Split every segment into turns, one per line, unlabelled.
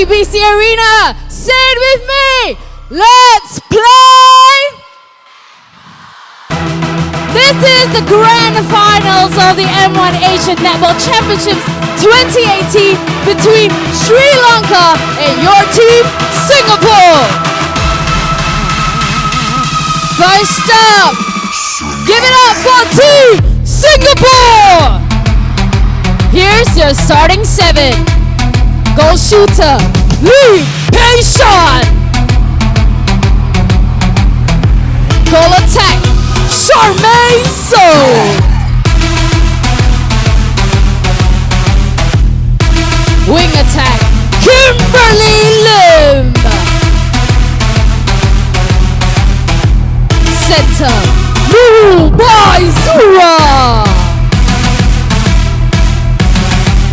OCBC Arena. Say it with me. Let's play. This is the grand finals of the M1 Asian Netball Championships 2018 between Sri Lanka and your team, Singapore. First up, give it up for Team Singapore. Here's your starting 7. Goal shooter, Pei Shan. Goal attack, Charmaine Soh. Wing attack, Kimberly Lim. Center, Nurul Baizura.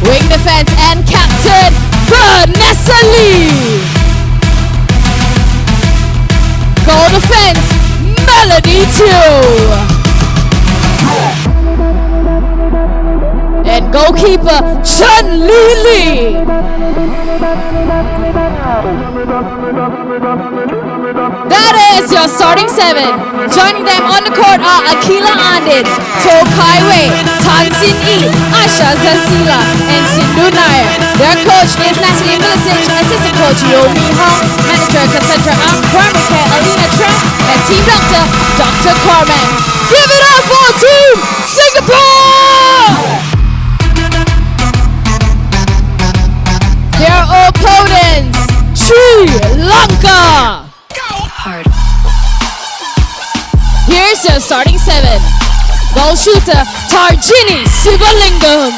Wing defense and captain, Vanessa. Goal defense, Melody 2. And goalkeeper, Chen Lili. That is your starting 7. Joining them on the court are Akila Andin, Toh Kaiwei, Tansin Asha Zazila, and Sindhu Nair. Their coach is Natalie Milicic, assistant coach Yomi Hong, manager Cassandra Ang, primary care Alina Tran, and team doctor Dr. Carmen. Give it up for Team Singapore! Their opponents, Sri Lanka.
Hard.
Here's your starting 7. Goal shooter, Tharjini Sivalingam.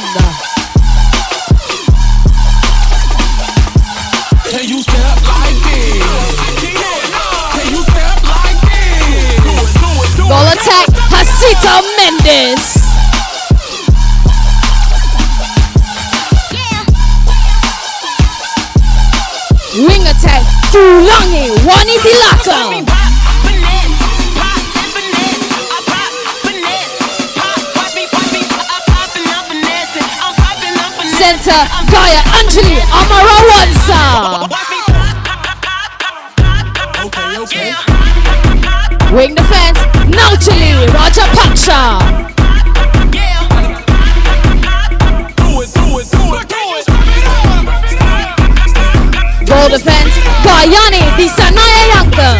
Can you step like this? Can you step like this?
Goal attack, Hasitha Mendis. Wing attack, Dulangi, Wannithilake. Center, Gayanjali, Amarawansa.
Okay.
Wing defense, Nauchalee, Rajapaksha. Goal defense, Gayani, Dissanayake.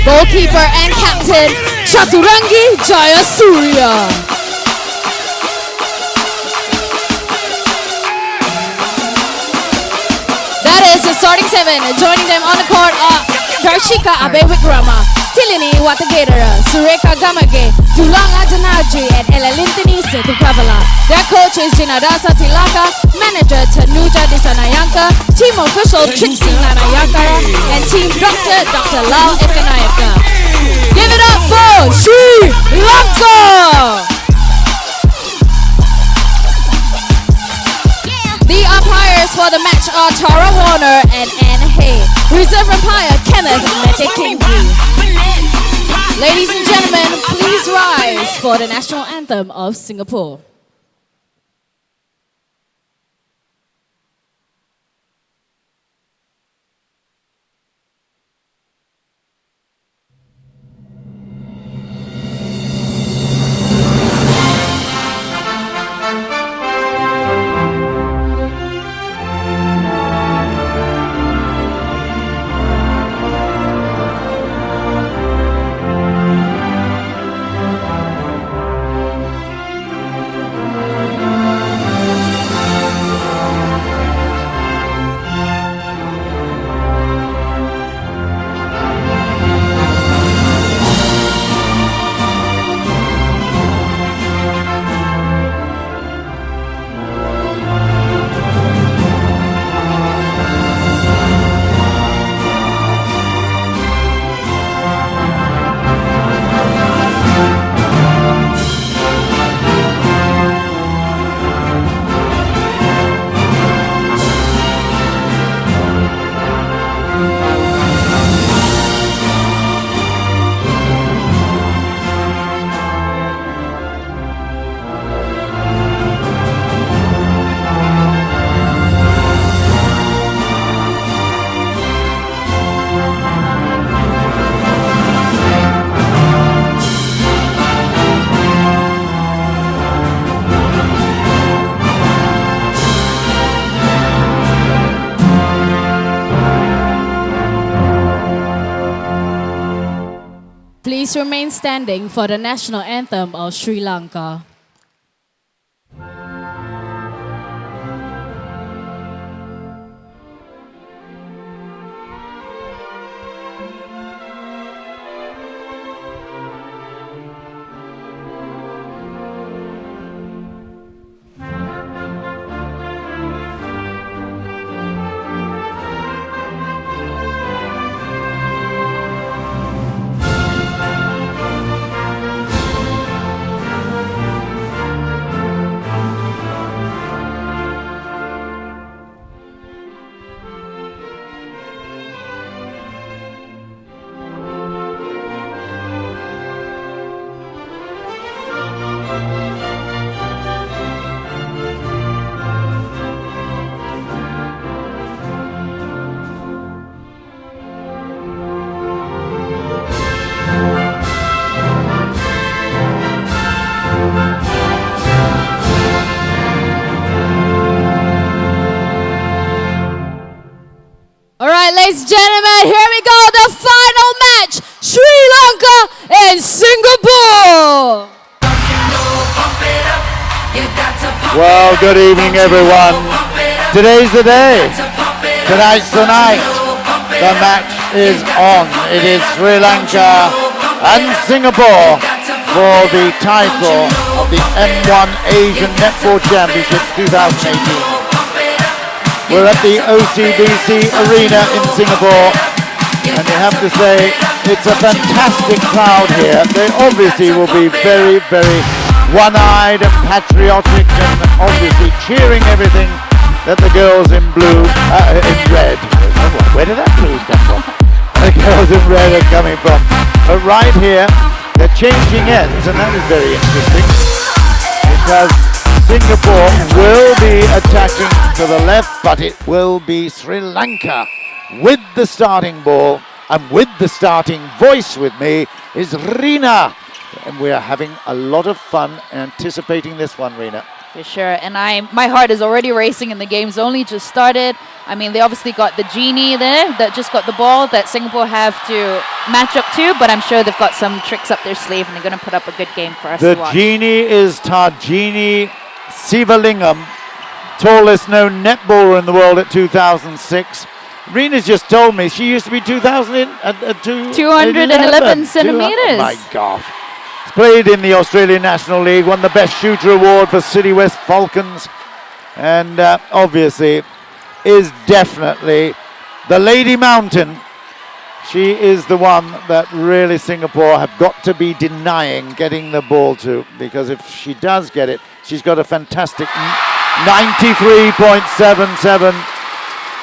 Goalkeeper and captain, Chathurangi, Jayasooriya. That is the starting 7. Joining them on the court are Darshika Abewikrama, Tilini Watagatara, Sureka Gamage, Dulanga Janaji, and Elalintini Setukavala. Their coach is Jinadasa Tilaka, manager Tanuja Dissanayake, team official Trixie Nanayakara, and team doctor Dr. Lau Ekanayaka. Give it up for Sri Lanka! The umpires for the match are Tara Warner and Anne Hay. Reserve umpire Kenneth Metekingi. Ladies and gentlemen, please rise for the national anthem of Singapore. Please remain standing for the national anthem of Sri Lanka. Ladies and gentlemen, here we go, the final match, Sri Lanka and Singapore.
Well, good evening, everyone. Today's the day. Tonight's the night. The match is on. It is Sri Lanka and Singapore for the title of the M1 Asian Netball Championship 2018. We're at the OCBC Arena in Singapore, and you have to say it's a fantastic crowd here. They obviously will be very, very one-eyed and patriotic, and obviously cheering everything that the girls in blue, in red. Where did that blue come from? The girls in red are coming from. But right here, they're changing ends, and that is very interesting, because Singapore will be attacking to the left, but it will be Sri Lanka with the starting ball, and with the starting voice with me is Rina. And we are having a lot of fun anticipating this one, Rina.
For sure, and my heart is already racing, and the game's only just started. I mean, they obviously got the genie there that just got the ball that Singapore have to match up to, but I'm sure they've got some tricks up their sleeve, and they're going to put up a good game for us to watch.
The genie is Tharjini Sivalingam, tallest known netballer in the world at 2006. Rina's just told me she used to be
211 centimeters.
Oh my gosh. Played in the Australian National League, won the Best Shooter Award for City West Falcons, and obviously is definitely the Lady Mountain. She is the one that really Singapore have got to be denying getting the ball to, because if she does get it, she's got a fantastic 93.77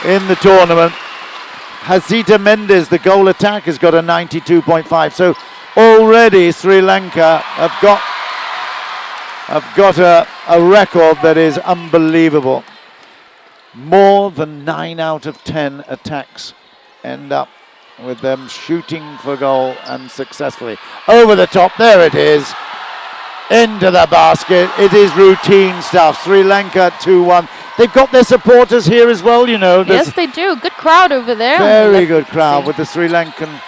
in the tournament. Hasitha Mendis, the goal attack, has got a 92.5. So already Sri Lanka have got a record that is unbelievable. More than 9 out of 10 attacks end up with them shooting for goal, and successfully. Over the top, there it is. Into the basket. It is routine stuff. Sri Lanka 2-1. They've got their supporters here as well, you know.
Yes, they do. Good crowd over there.
Very good crowd, with the Sri Lankan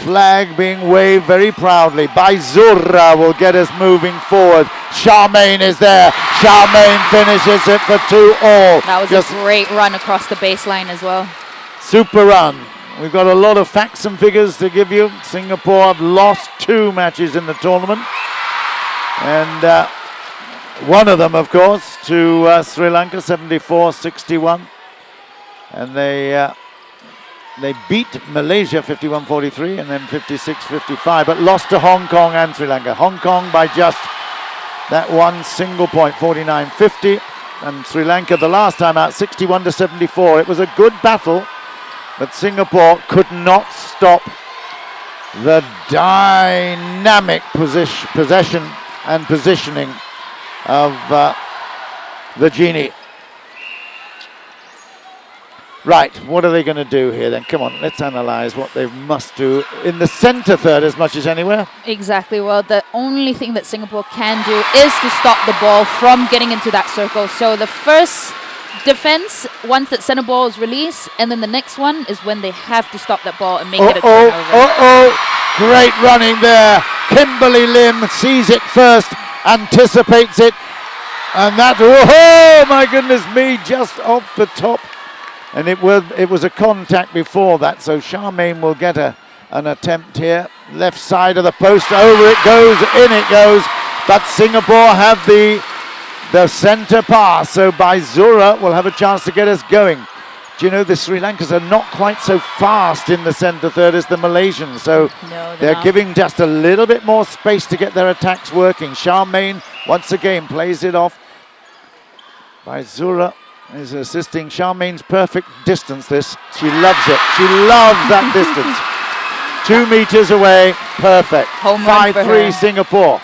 flag being waved very proudly. Baizura will get us moving forward. Charmaine is there. Charmaine finishes it for 2-all.
That was a great run across the baseline as well.
Super run. We've got a lot of facts and figures to give you. Singapore have lost 2 matches in the tournament, and one of them, of course, to Sri Lanka, 74-61, and they beat Malaysia 51-43 and then 56-55, but lost to Hong Kong and Sri Lanka. Hong Kong by just that one single point, 49-50, and Sri Lanka the last time out, 61-74. It was a good battle, but Singapore could not stop the dynamic possession and positioning of the genie. Right, what are they going to do here then? Come on, let's analyze what they must do in the center third as much as anywhere.
Exactly. Well, the only thing that Singapore can do is to stop the ball from getting into that circle. So the first defense, once that center ball is released, and then the next one is when they have to stop that ball and make it a turnover.
Great running there. Kimberly Lim sees it first, anticipates it, and that, oh my goodness me, just off the top. And it was a contact before that, so Charmaine will get an attempt here. Left side of the post, over it goes, in it goes, but Singapore have the centre pass, so Baizura will have a chance to get us going. Do you know the Sri Lankans are not quite so fast in the centre third as the Malaysians, so
No,
they're
not.
giving just a little bit more space to get their attacks working. Charmaine once again plays it off. Baizura is assisting. Charmaine's perfect distance this. She loves it. She loves that distance. 2 meters away, perfect.
Home run for
5-3
her.
Singapore.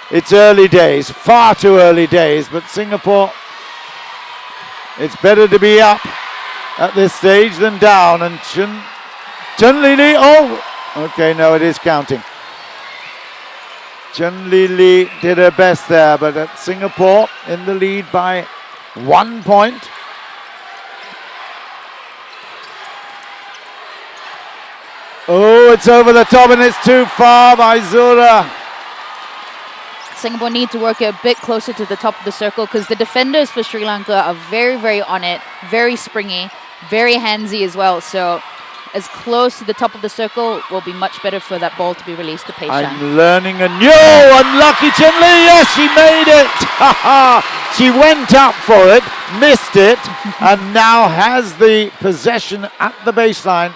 It's early days, far too early days, but Singapore, it's better to be up at this stage than down. And Chen Lili, oh, okay, no, it is counting. Chen Lili did her best there, but at Singapore in the lead by 1 point. Oh, it's over the top and it's too far by Zura.
Singapore need to work a bit closer to the top of the circle because the defenders for Sri Lanka are very, very on it, very springy, very handsy as well. So as close to the top of the circle will be much better for that ball to be released to Pei Shan.
I'm learning a new unlucky Chen Lili. Yes, she made it. She went up for it, missed it, and now has the possession at the baseline.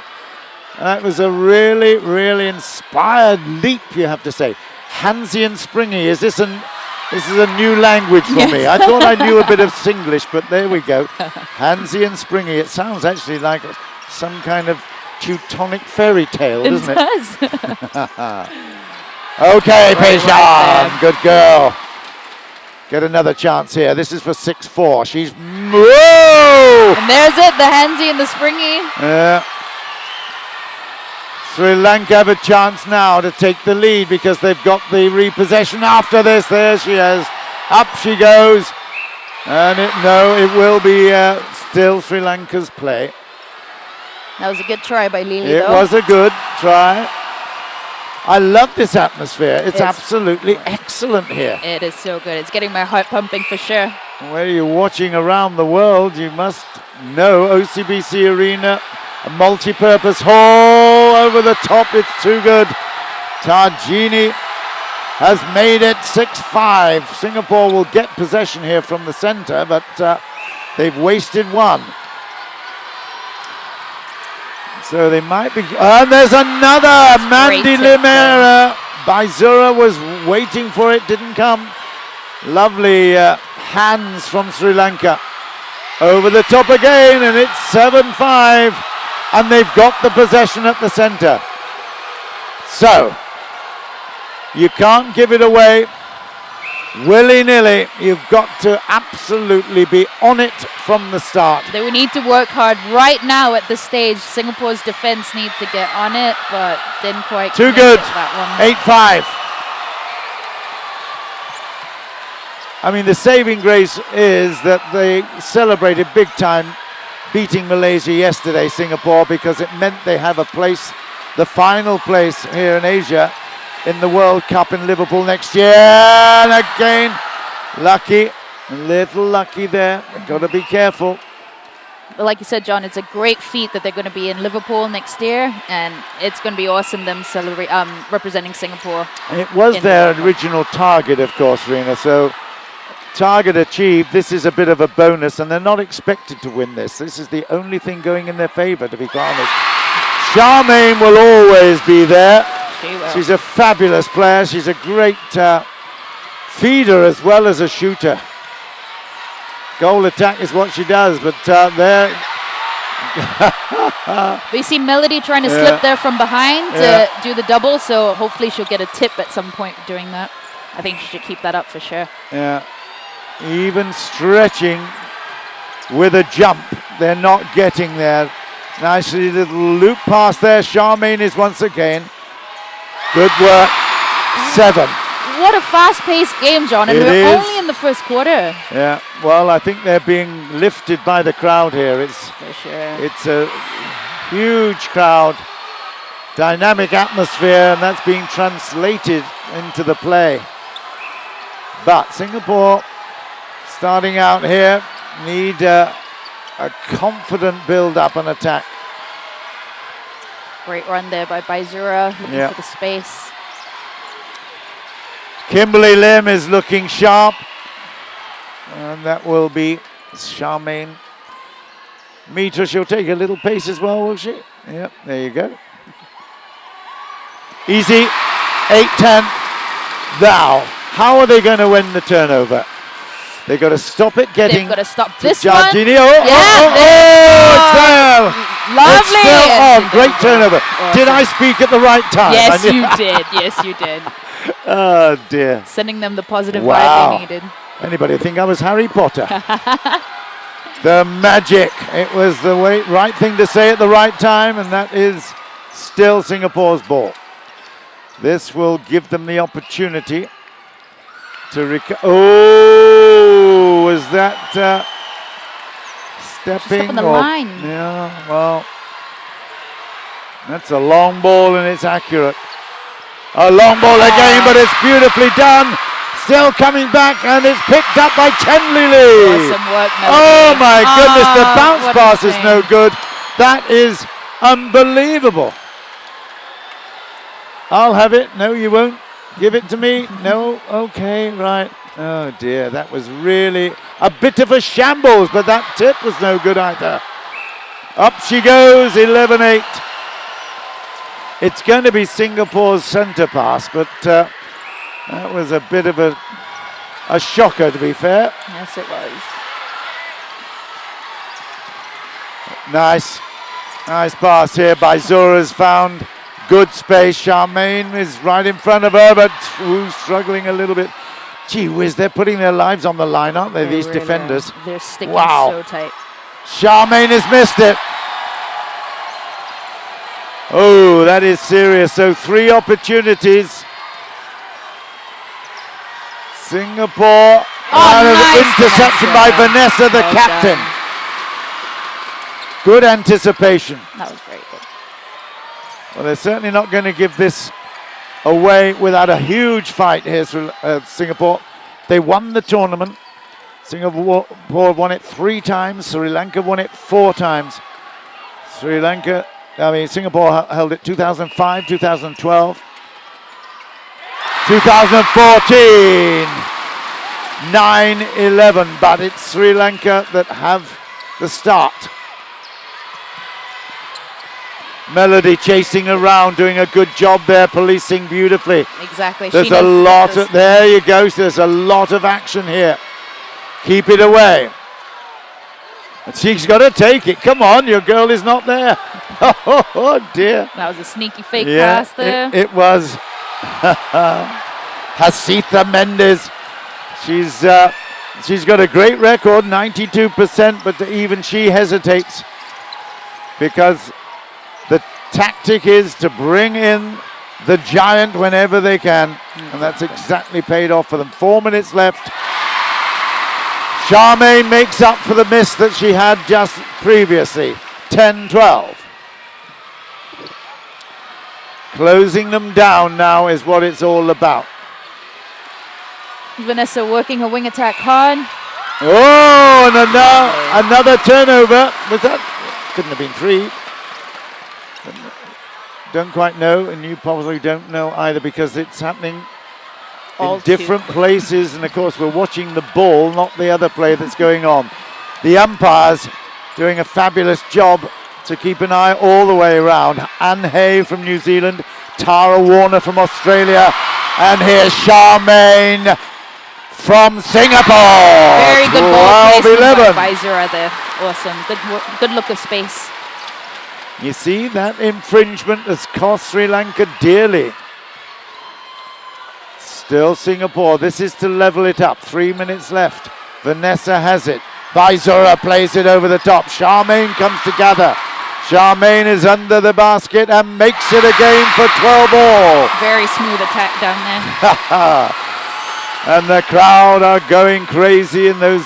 That was a really, really inspired leap, you have to say. Handsy and springy. This is a new language for me. I thought I knew a bit of Singlish, but there we go. Handsy and springy. It sounds actually like some kind of Teutonic fairy tale, doesn't it?
Does.
Okay, Pei Shan.
right
Good girl. Get another chance here. This is for 6-4. She's... Whoa!
And there's it, the handsy and the springy.
Yeah. Sri Lanka have a chance now to take the lead because they've got the repossession after this. There she is. Up she goes. And it will be still Sri Lanka's play.
That was a good try by Lili,
It
though.
was a good try. I love this atmosphere. It's absolutely excellent here.
It is so good. It's getting my heart pumping for sure.
Where you're watching around the world, you must know OCBC Arena, a multi-purpose hall over the top. It's too good. Tharjini has made it 6-5. Singapore will get possession here from the centre, but they've wasted one. So they might be... And there's another Mandy Limera. Baizura was waiting for it, didn't come. Lovely hands from Sri Lanka. Over the top again, and it's 7-5. And they've got the possession at the centre. So, you can't give it away willy-nilly. You've got to absolutely be on it from the start.
They will need to work hard right now at this stage. Singapore's defense need to get on it, but didn't quite
Too
make
good.
it that
8-5. I mean, the saving grace is that they celebrated big time beating Malaysia yesterday, Singapore, because it meant they have a place, the final place here in Asia, in the World Cup in Liverpool next year. And again, lucky, a little lucky there. Got to be careful.
But like you said, John, it's a great feat that they're going to be in Liverpool next year, and it's going to be awesome them representing Singapore.
It was their original target, of course, Rena. So target achieved. This is a bit of a bonus, and they're not expected to win this. This is the only thing going in their favour, to be quite honest. Charmaine will always be there. She's a fabulous player. She's a great feeder as well as a shooter. Goal attack is what she does, but there...
We see Melody trying to slip there from behind to do the double, so hopefully she'll get a tip at some point doing that. I think she should keep that up for sure.
Yeah, even stretching with a jump, they're not getting there. Nicely little loop pass there. Charmaine is once again. Good work. 7.
What a fast-paced game, John, and we're only in the first quarter.
Yeah, well, I think they're being lifted by the crowd here.
For sure.
It's a huge crowd dynamic atmosphere, and that's being translated into the play. But Singapore, starting out here, need a confident build-up and attack.
Great run there by Baizura, looking for the space.
Kimberly Lim is looking sharp, and that will be Charmaine. Mitra, she'll take a little pace as well, will she? Yep, there you go. Easy, 8-10. Now, how are they going to win the turnover? They've got to stop it getting.
They've got to stop this
Tharjini.
one.
It's there.
Lovely.
It's still on. Great turnover.
Awesome.
Did I speak at the right time?
Yes, you did. Yes, you did.
Oh, dear.
Sending them the positive
Wow.
vibe they needed.
Anybody think I was Harry Potter? The magic. It was the right thing to say at the right time, and that is still Singapore's ball. This will give them the opportunity to was that stepping?
Just up on the line.
Yeah, well, that's a long ball and it's accurate. A long ball again, but it's beautifully done. Still coming back, and it's picked up by Chen Lili.
Awesome work, Melody.
Oh my goodness, the bounce
what a
pass is
shame.
no good. That is unbelievable. I'll have it. No, you won't. Give it to me. No, okay, right. Oh dear, that was really a bit of a shambles, but that tip was no good either. Up she goes, 11-8. It's going to be Singapore's centre pass, but that was a bit of a shocker, to be fair.
Yes, it was.
Nice pass here. Baizura's found good space. Charmaine is right in front of her, but struggling a little bit. Gee whiz, they're putting their lives on the line, aren't they, these
really
defenders?
are. They're sticking
Wow.
so tight.
Charmaine has missed it. Oh, that is serious. So 3 opportunities. Singapore.
Nice,
Interception by Vanessa, the
Well
captain.
done.
Good anticipation.
That was very good.
Well, they're certainly not going to give this away without a huge fight here, Singapore. They won the tournament. Singapore won it 3 times. Sri Lanka won it 4 times. Singapore held it 2005, 2012, 2014, 9-11. But it's Sri Lanka that have the start. Melody chasing around, doing a good job there, policing beautifully.
Exactly.
There's a lot of, there you go, there's a lot of action here. Keep it away. And she's got to take it. Come on, your girl is not there. Oh dear.
That was a sneaky fake pass there.
It was. Hasitha Mendis. She's got a great record, 92%, but even she hesitates because the tactic is to bring in the giant whenever they can, and that's exactly paid off for them. 4 minutes left. Charmaine makes up for the miss that she had just previously. 10-12. Closing them down now is what it's all about.
Vanessa working her wing attack hard.
Oh, and another turnover. Was that? Couldn't have been 3. Don't quite know, and you probably don't know either because it's happening in different places, and of course we're watching the ball, not the other play that's going on. The umpires doing a fabulous job to keep an eye all the way around. Anne Hay from New Zealand, Tara Warner from Australia, and here's Charmaine from Singapore.
Very good ball placement
11.
by Baizura there. Awesome. Good look of space.
You see, that infringement has cost Sri Lanka dearly. Still Singapore. This is to level it up. 3 minutes left. Vanessa has it. Baizura plays it over the top. Charmaine comes together. Charmaine is under the basket and makes it again for 12 all.
Very smooth attack down there.
And the crowd are going crazy, and those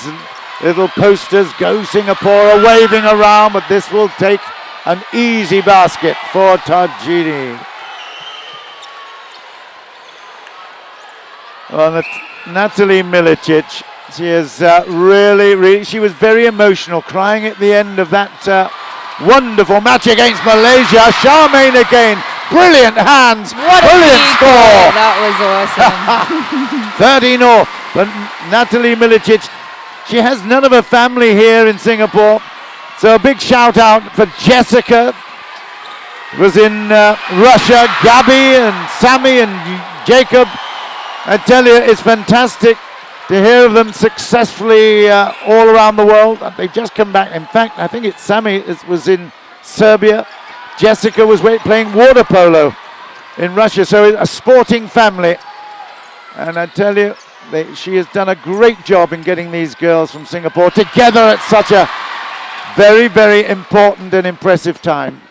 little posters, Go Singapore, are waving around, but this will take An easy basket for Tharjini. Well, Natalie Milicic, she is really, she was very emotional, crying at the end of that wonderful match against Malaysia. Charmaine again, brilliant hands, brilliant score.
That was awesome.
13-all, but Natalie Milicic, she has none of her family here in Singapore, so a big shout out for Jessica. Was in Russia, Gabby and Sammy and Jacob. I tell you, it's fantastic to hear of them successfully all around the world. They've just come back. In fact, I think it's Sammy was in Serbia. Jessica was playing water polo in Russia. So a sporting family. And I tell you, she has done a great job in getting these girls from Singapore together at such a very, very important and impressive time.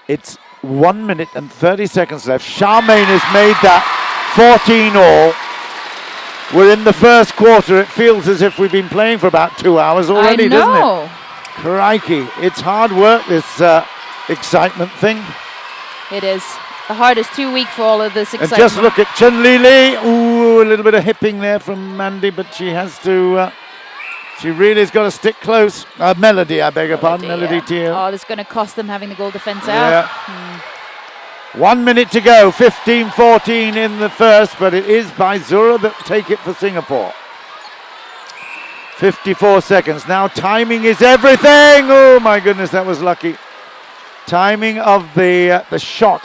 It's 1 minute and 30 seconds left. Charmaine has made that 14-all. We're in the first quarter. It feels as if we've been playing for about 2 hours already, doesn't it? Crikey. It's hard work, this excitement thing.
It is. The heart is too weak for all of this excitement.
And just look at Chen Lili. Ooh, a little bit of hipping there from Mandy, but she has to... she really has got to stick close. Melody, I beg your pardon. Melody Teo.
Oh, this is going to cost them having the goal defense out.
1 minute to go. 15-14 in the first, but it is Baizura that take it for Singapore. 54 seconds. Now timing is everything. Oh my goodness, that was lucky. Timing of the shot,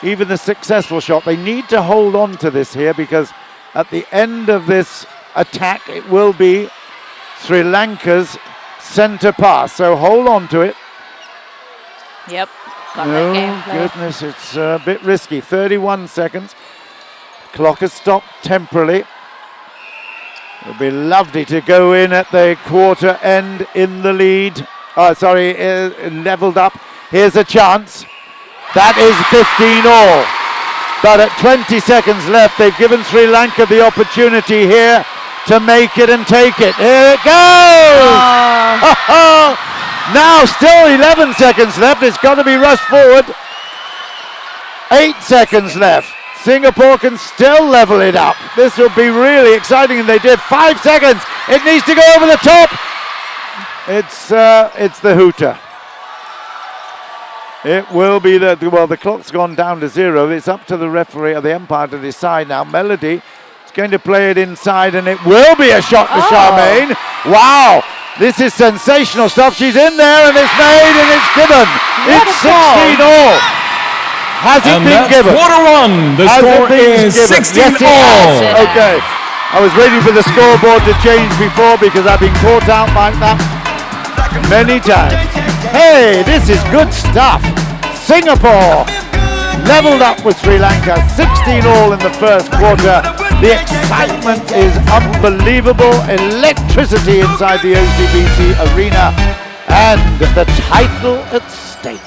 even the successful shot. They need to hold on to this here because at the end of this attack, it will be Sri Lanka's centre pass, so hold on to it.
Yep. Got
no,
that game
goodness, it's a bit risky. 31 seconds. Clock has stopped temporarily. It'll be lovely to go in at the quarter end in the lead. Oh, sorry, levelled up. Here's a chance. That is 15-all. But at 20 seconds left, they've given Sri Lanka the opportunity here to make it and take it. Here it goes! Now still 11 seconds left. It's got to be rushed forward. 8 seconds left. Singapore can still level it up. This will be really exciting, and they did. 5 seconds. It needs to go over the top. It's the hooter. It will be the clock's gone down to 0. It's up to the referee or the umpire to decide now. Melody is going to play it inside, and it will be a shot to Charmaine. Wow, this is sensational stuff. She's in there, and it's made, and it's given. It's 16-all. Has it been given?
Quarter one. The score is 16-all.
Okay. I was waiting for the scoreboard to change before because I've been caught out like that many times. Hey, this is good stuff. Singapore leveled up with Sri Lanka, 16-all in the first quarter. The excitement is unbelievable. Electricity inside the OCBC arena, and the title at stake.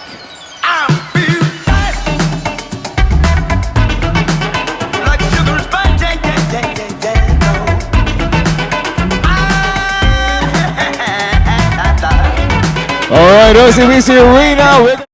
All right, OCBC Arena.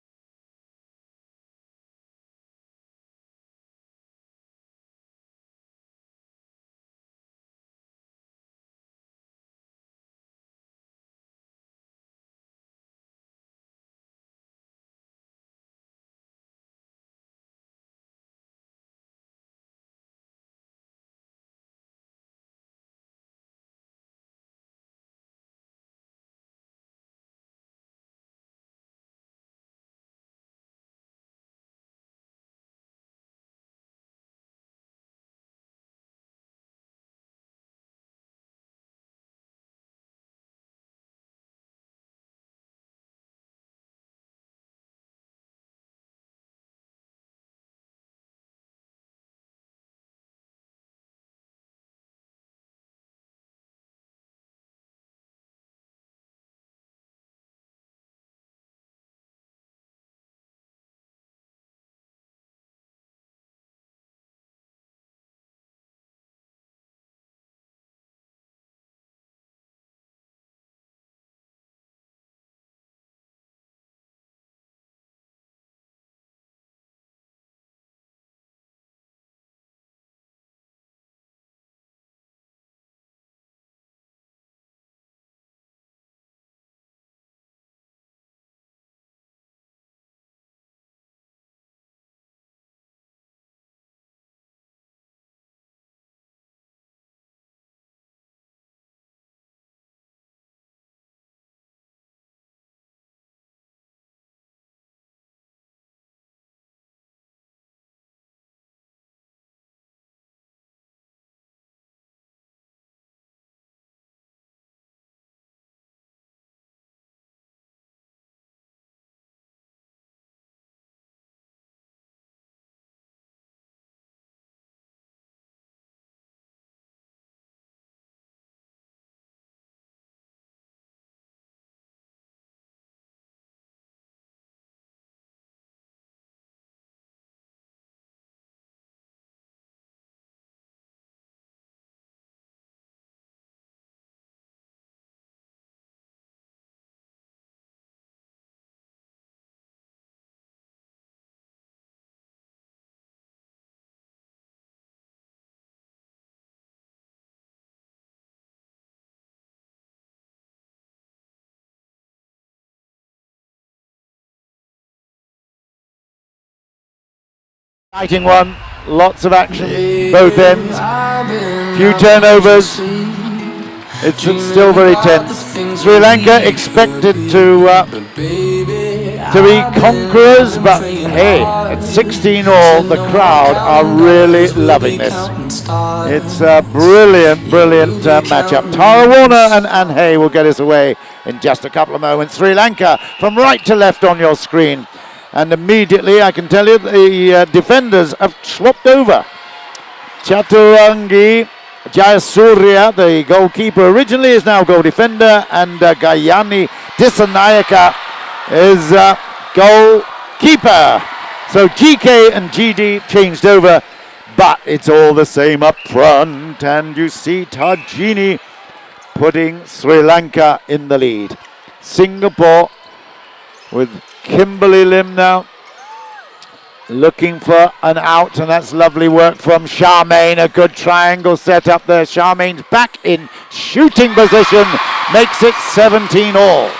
Exciting one, lots of action, both ends, few turnovers. It's still very tense. Sri Lanka expected to be conquerors, but hey, at 16 all, the crowd are really loving this. It's a brilliant matchup. Tara Warner and Anne Hay will get us away in just a couple of moments. Sri Lanka from right to left on your screen. And immediately, I can tell you, the defenders have swapped over. Chathurangi, Jayasooriya, the goalkeeper originally, is now goal defender, and Gayani Dissanayake is goalkeeper. So GK and GD changed over, but it's all the same up front, and you see Tharjini putting Sri Lanka in the lead. Singapore with Kimberly Lim now looking for an out, and that's lovely work from Charmaine. A good triangle set up there. Charmaine's back in shooting position, makes it 17 all.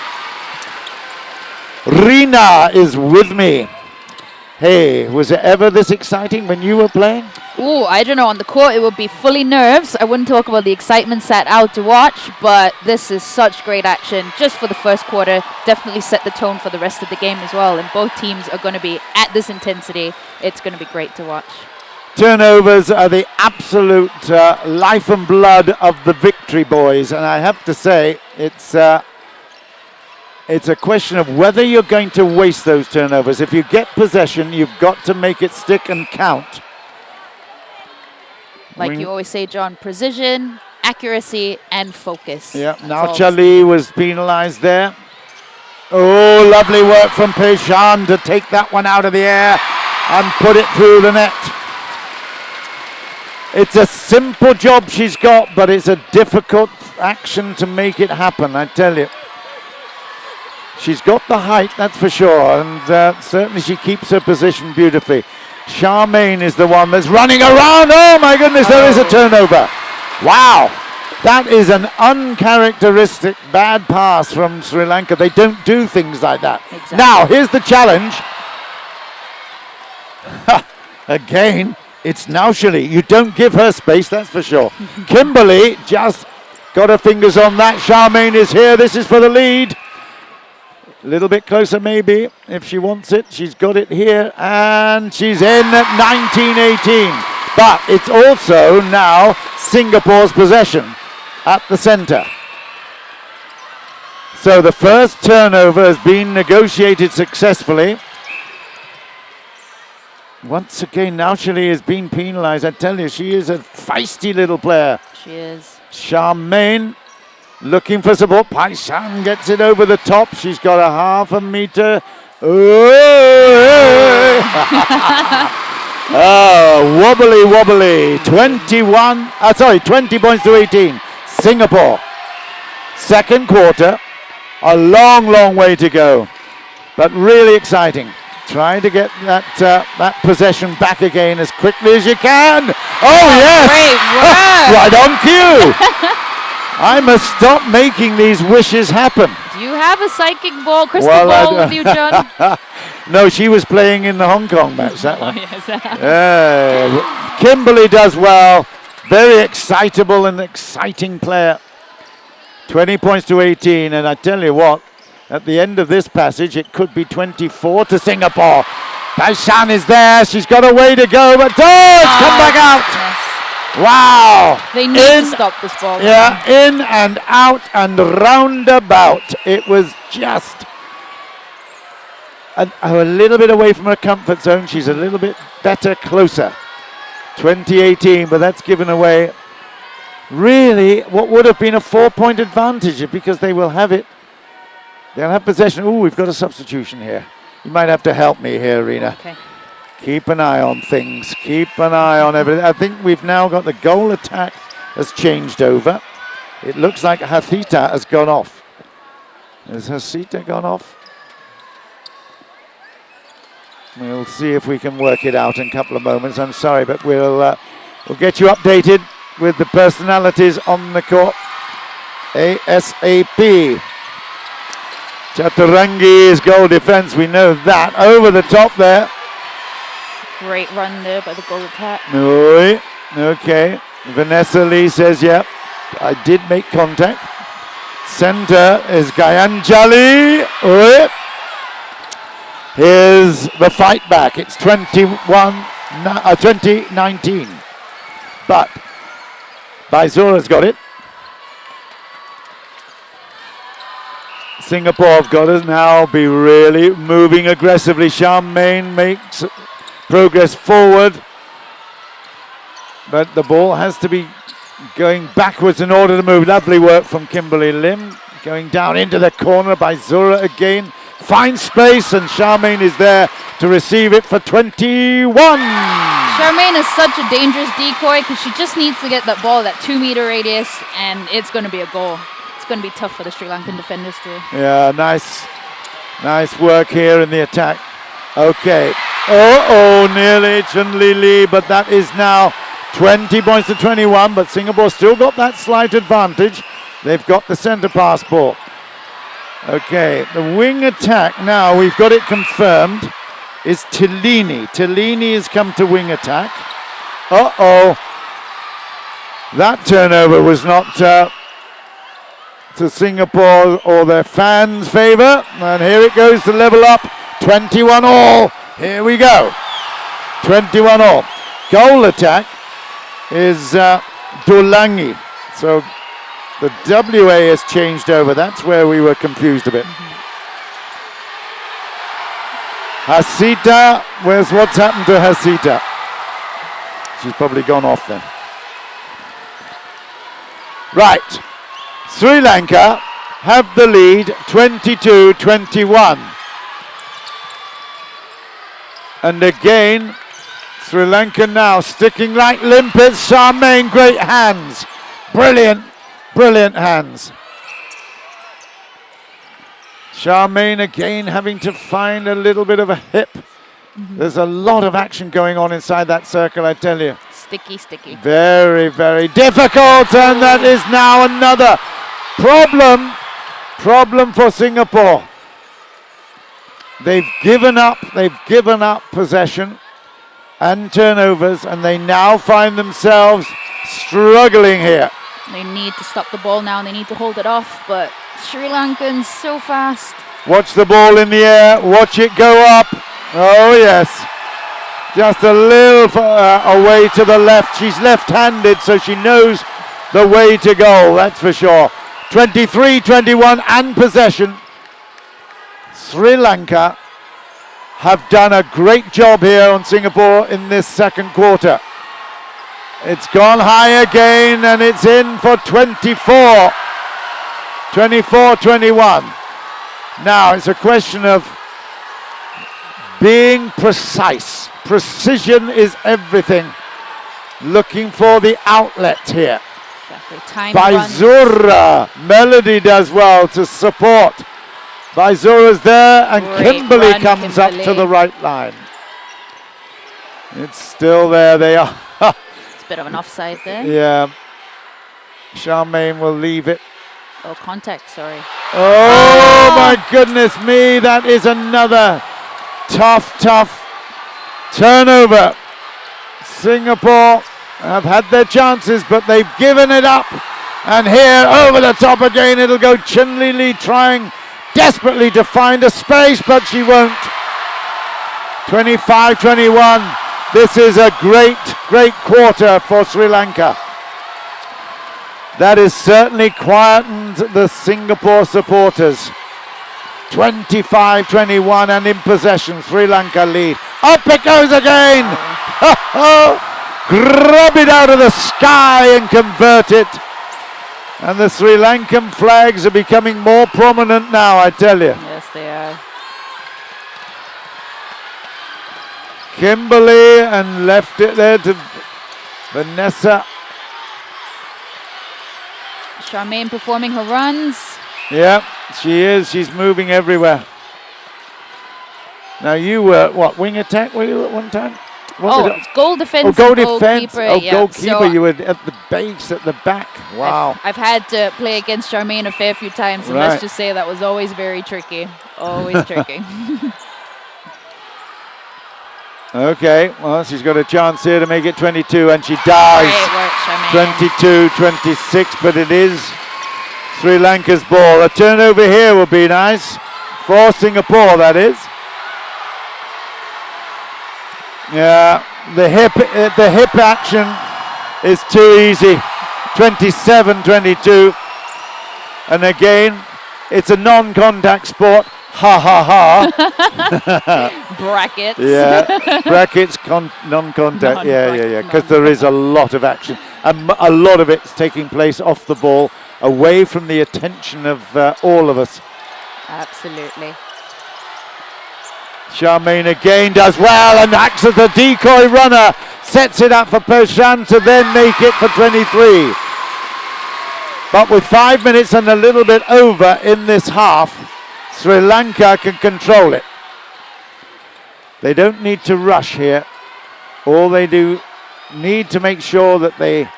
Rina is with me. Hey, was it ever this exciting when you were playing?
Ooh, I don't know. On the court, it would be fully nerves. I wouldn't talk about the excitement sat out to watch, but this is such great action just for the first quarter. Definitely set the tone for the rest of the game as well. And both teams are going to be at this intensity. It's going to be great to watch.
Turnovers are the absolute life and blood of the victory boys. And I have to say, it's a question of whether you're going to waste those turnovers. If you get possession, you've got to make it stick and count.
Like you always say, John, precision, accuracy, and focus.
Yeah, Nauchalee was penalised there. Oh, lovely work from Pei Shan to take that one out of the air and put it through the net. It's a simple job she's got, but it's a difficult action to make it happen, I tell you. She's got the height, that's for sure, and certainly she keeps her position beautifully. Charmaine is the one that's running around. Oh my goodness, there is a turnover. Wow, that is an uncharacteristic bad pass from Sri Lanka. They don't do things like that. Exactly. Now, here's the challenge. Again, it's Nauchalee. You don't give her space, that's for sure. Kimberly just got her fingers on that. Charmaine is here. This is for the lead. A little bit closer maybe if she wants it. She's got it here and she's in at 19-18. But it's also now Singapore's possession at the centre. So the first turnover has been negotiated successfully. Once again, Nauchalee has been penalised. I tell you, she is a feisty little player.
She is.
Charmaine looking for support. Pei Shan gets it over the top. She's got a half a metre. Oh, wobbly. 20 points to 18. Singapore. Second quarter. A long way to go. But really exciting. Trying to get that possession back again as quickly as you can. Oh, yes!
Great work!
Right on cue. I must stop making these wishes happen.
Do you have a psychic ball, crystal ball with you, John?
No, she was playing in the Hong Kong match, that one.
Yes.
Kimberly does well. Very excitable and exciting player. 20 points to 18, and I tell you what, at the end of this passage, it could be 24 to Singapore. Pei Shan is there. She's got a way to go, but it's come back out.
Yes.
Wow.
They need to stop this ball.
Yeah, in and out and roundabout. It was just a little bit away from her comfort zone. She's a little bit better, closer. 2018, but that's given away really what would have been a 4-point advantage because they will have it. They'll have possession. Oh, we've got a substitution here. You might have to help me here, Rina.
Okay.
Keep an eye on things. Keep an eye on everything. I think we've now got the goal attack has changed over. It looks like Hasitha has gone off. Has Hasitha gone off? We'll see if we can work it out in a couple of moments. I'm sorry, but we'll get you updated with the personalities on the court ASAP. Chathurangi is goal defense. We know that. Over the top there.
Great run there by the goal attack.
Oi, okay. Vanessa Lee says, yep, I did make contact. Center is Gayanjali. Oi. Here's the fight back. It's 2019. But Baizura's got it. Singapore have got it now. Be really moving aggressively. Charmaine makes progress forward. But the ball has to be going backwards in order to move. Lovely work from Kimberly Lim. Going down into the corner. Baizura again. Finds space, and Charmaine is there to receive it for 21.
Charmaine is such a dangerous decoy because she just needs to get that ball, that 2-meter radius, and it's going to be a goal. It's going to be tough for the Sri Lankan defenders too.
Yeah, nice work here in the attack. Okay. Oh, nearly Chen Lili, but that is now 20 points to 21, but Singapore still got that slight advantage. They've got the centre pass ball. Okay, the wing attack now, we've got it confirmed, is Tillini. Tillini has come to wing attack. Uh-oh. That turnover was not to Singapore or their fans' favour. And here it goes to level up. 21 all. Here we go. 21 all. Goal attack is Dulangi. So the WA has changed over. That's where we were confused a bit. Hasitha, what's happened to Hasitha? She's probably gone off then. Right. Sri Lanka have the lead 22-21. And again, Sri Lanka now sticking like limpets. Charmaine, great hands. Brilliant hands. Charmaine again having to find a little bit of a hip. There's a lot of action going on inside that circle, I tell you.
Sticky.
Very, very difficult, and that is now another problem for Singapore. They've given up possession and turnovers, and they now find themselves struggling here.
They need to stop the ball now, and they need to hold it off, but Sri Lankans so fast.
Watch the ball in the air, watch it go up. Oh yes, just a little away to the left. She's left-handed, so she knows the way to go, that's for sure. 23-21 and possession. Sri Lanka have done a great job here on Singapore in this second quarter. It's gone high again, and it's in for 24. 24-21. Now it's a question of being precise. Precision is everything. Looking for the outlet here.
Exactly.
Baizura. Melody does well to support. Baizura's there, and Kimberly comes up to the right line. It's still there. They are.
It's a bit of an offside there.
Yeah. Charmaine will leave it.
Oh, contact, sorry.
Oh, my goodness me. That is another tough turnover. Singapore have had their chances, but they've given it up. And here, over the top again, it'll go Chen Lili trying desperately to find a space, but she won't. 25-21. This is a great quarter for Sri Lanka. That has certainly quietened the Singapore supporters. 25-21 and in possession, Sri Lanka lead. Up it goes again! Grab it out of the sky and convert it. And the Sri Lankan flags are becoming more prominent now, I tell you.
Yes, they are.
Kimberly, and left it there to Vanessa.
Charmaine performing her runs.
Yeah, she is. She's moving everywhere. Now you were, wing attack were you at one time?
It's goal defense.
Goal defense.
Goalkeeper.
Goalkeeper.
So
you were at the base, at the back. Wow.
I've had to play against Charmaine a fair few times, and let's just say that was always very tricky. Always tricky.
Okay, well, she's got a chance here to make it 22, and she does.
Great work, Charmaine.
22-26, but it is Sri Lanka's ball. A turnover here would be nice for Singapore, that is. Yeah, the hip action is too easy. 27-22, and again, it's a non-contact sport. Ha ha ha.
Brackets.
Yeah, brackets, non-contact. Yeah. Because there is a lot of action, and a lot of it's taking place off the ball, away from the attention of all of us.
Absolutely.
Charmaine again does well and acts as the decoy runner, sets it up for Pei Shan to then make it for 23. But with 5 minutes and a little bit over in this half, Sri Lanka can control it. They don't need to rush here. All they do need to make sure that they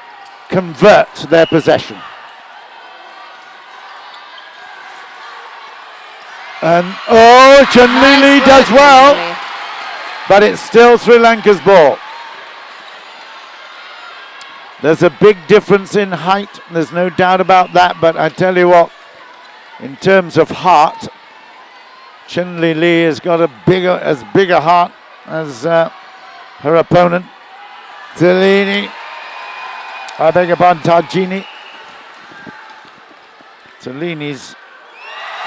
convert their possession. And Chen Lili does well, but it's still Sri Lanka's ball. There's a big difference in height, there's no doubt about that, but I tell you what, in terms of heart, Chen Lili has got as big a heart as her opponent, Tharjini. I beg your pardon, Tharjini. Tharjini's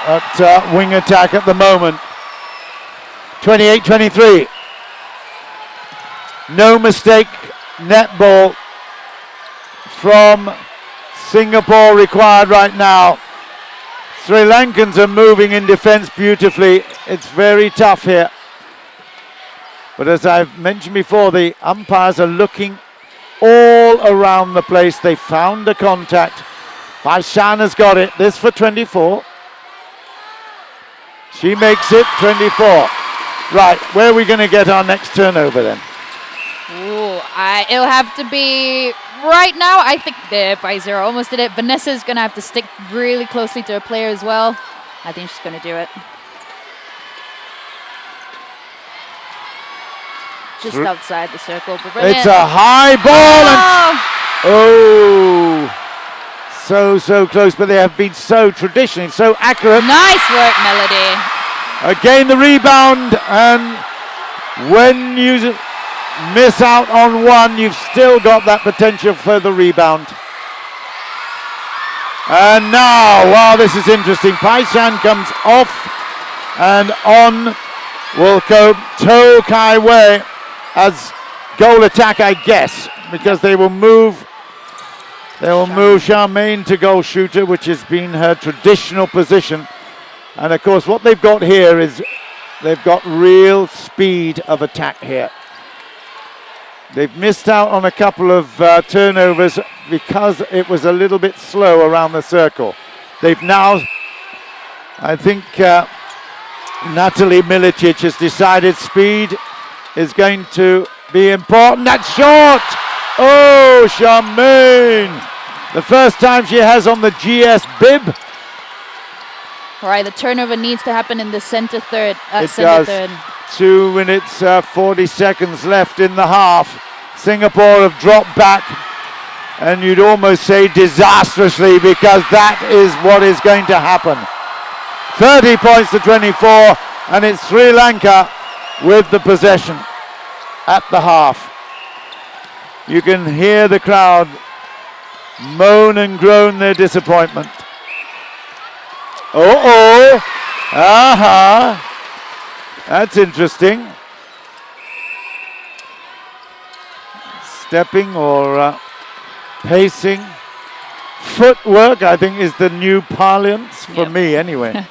at wing attack at the moment. 28-23. No mistake, netball from Singapore required right now. Sri Lankans are moving in defense beautifully. It's very tough here. But as I've mentioned before, the umpires are looking all around the place. They found the contact. Pei Shan has got it. This for 24. She makes it 24. Right, where are we going to get our next turnover then?
Ooh, it'll have to be right now. I think the Baizura almost did it. Vanessa's going to have to stick really closely to her player as well. I think she's going to do it. Just outside the circle. But
it's a high ball.
Oh!
And so close, but they have been so traditional, so accurate.
Nice work, Melody.
Again, the rebound, and when you miss out on one, you've still got that potential for the rebound. And now, wow, this is interesting. Pei Shan comes off, and on will go To Kai Wei as goal attack, I guess, because they will move. They will move Charmaine to goal shooter, which has been her traditional position. And of course, what they've got here is they've got real speed of attack here. They've missed out on a couple of turnovers because it was a little bit slow around the circle. They've now, I think, Natalie Milicic has decided speed is going to be important. That's short! Oh, Charmaine! The first time she has on the GS bib.
All right, the turnover needs to happen in the center third.
It does. 2 minutes, 40 seconds left in the half. Singapore have dropped back, and you'd almost say disastrously, because that is what is going to happen. 30 points to 24, and it's Sri Lanka with the possession at the half. You can hear the crowd moan and groan their disappointment. That's interesting. Stepping or pacing. Footwork, I think, is the new parlance for me anyway.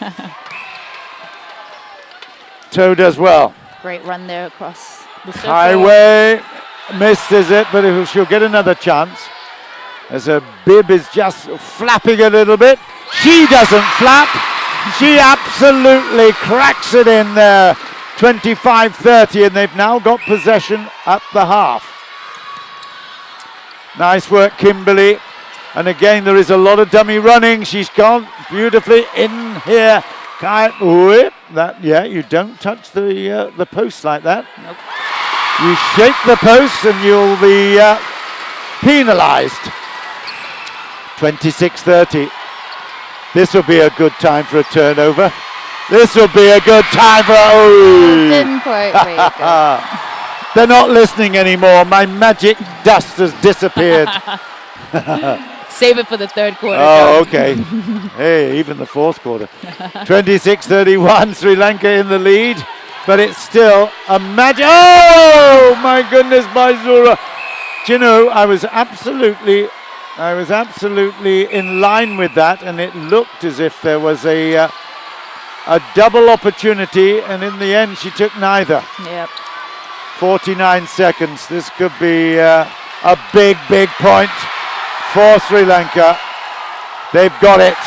Toe does well.
Great run there across the circle.
Highway misses it, but if she'll get another chance. As her bib is just flapping a little bit. She doesn't flap. She absolutely cracks it in there. 25-30, and they've now got possession at the half. Nice work, Kimberly. And again, there is a lot of dummy running. She's gone beautifully in here.
Nope.
You don't touch the post like that.
Nope.
You shake the post and you'll be penalised. 26-30. This will be a good time for a turnover. This will be a good time for
Didn't quite break it.
They're not listening anymore. My magic dust has disappeared.
Save it for the third quarter.
Oh, okay. Hey, even the fourth quarter. 26-31, Sri Lanka in the lead, but it's still a magic. Oh, my goodness, Baizura. Do you know, I was absolutely in line with that, and it looked as if there was a double opportunity, and in the end, she took neither.
Yep.
49 seconds. This could be a big, big point for Sri Lanka. They've got it.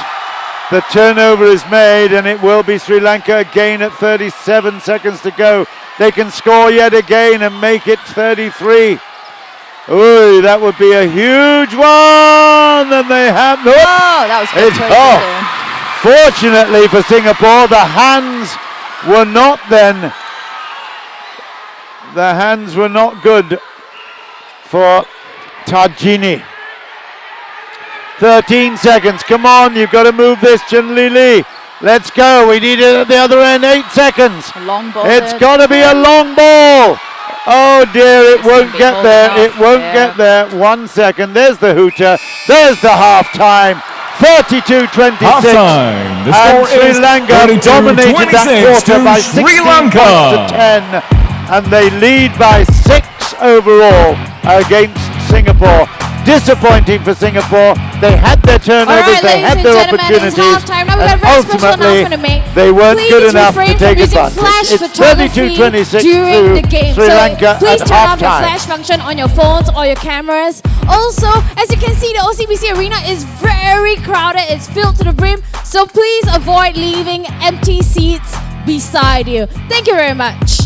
The turnover is made, and it will be Sri Lanka again at 37 seconds to go. They can score yet again and make it 33. Ooh, that would be a huge one, and they have.
Oh, that was good choice there.
Fortunately for Singapore, the hands were not then. The hands were not good for Tharjini. 13 seconds. Come on, you've got to move this, Chen Lili. Let's go. We need it at the other end. 8 seconds.
A long ball.
It's got to be a long ball. Oh dear, it won't get there. It won't get there. 1 second. There's the hooter. There's the half time. 32-26.
Halftime. The
And
score
Sri
is
Lanka dominated that
32-26
quarter
to
by
Sri
16
Lanka.
points to 10. And they lead by 6 overall against Singapore. Disappointing for Singapore. They had their turnovers, they had their opportunities,
Now we got a
and
very special
ultimately
announcement to make.
they weren't
Please
good enough to
refrain
take
from using
advantage.
flash
It's
photography
32-26
during the
to
game.
Sri
So
Lanka
please
at
turn off your
halftime.
flash function on your phones or your cameras. Also, as you can see, the OCBC arena is very crowded. It's filled to the brim. So please avoid leaving empty seats beside you. Thank you very much.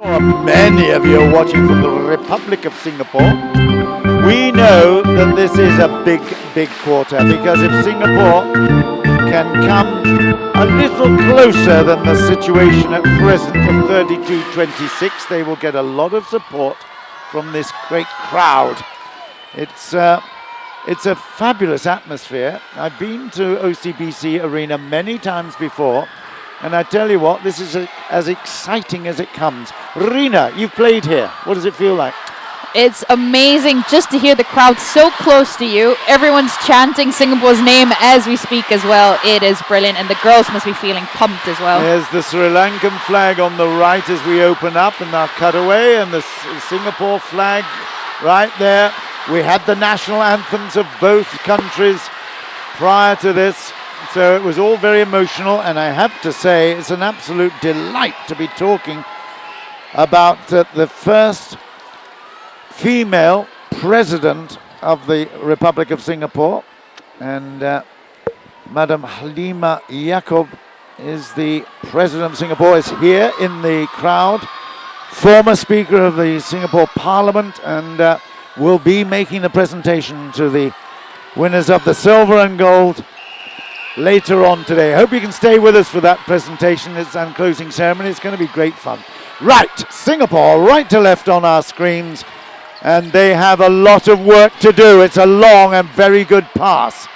Many of you are watching from the Republic of Singapore. We know that this is a big, big quarter, because if Singapore can come a little closer than the situation at present of 32-26, they will get a lot of support from this great crowd. It's a fabulous atmosphere. I've been to OCBC Arena many times before, and I tell you what, this is as exciting as it comes. Rina, you've played here. What does it feel like?
It's amazing just to hear the crowd so close to you. Everyone's chanting Singapore's name as we speak as well. It is brilliant, and the girls must be feeling pumped as well.
There's the Sri Lankan flag on the right as we open up in our cutaway, and the Singapore flag right there. We had the national anthems of both countries prior to this, so it was all very emotional, and I have to say it's an absolute delight to be talking about the first female president of the Republic of Singapore, and Madam Halima Yaakob is the president of Singapore, is here in the crowd, former speaker of the Singapore Parliament, and will be making the presentation to the winners of the silver and gold later on today. I hope you can stay with us for that presentation. It's and closing ceremony. It's going to be great fun. Right, Singapore, right to left on our screens, and they have a lot of work to do. It's a long and very good pass.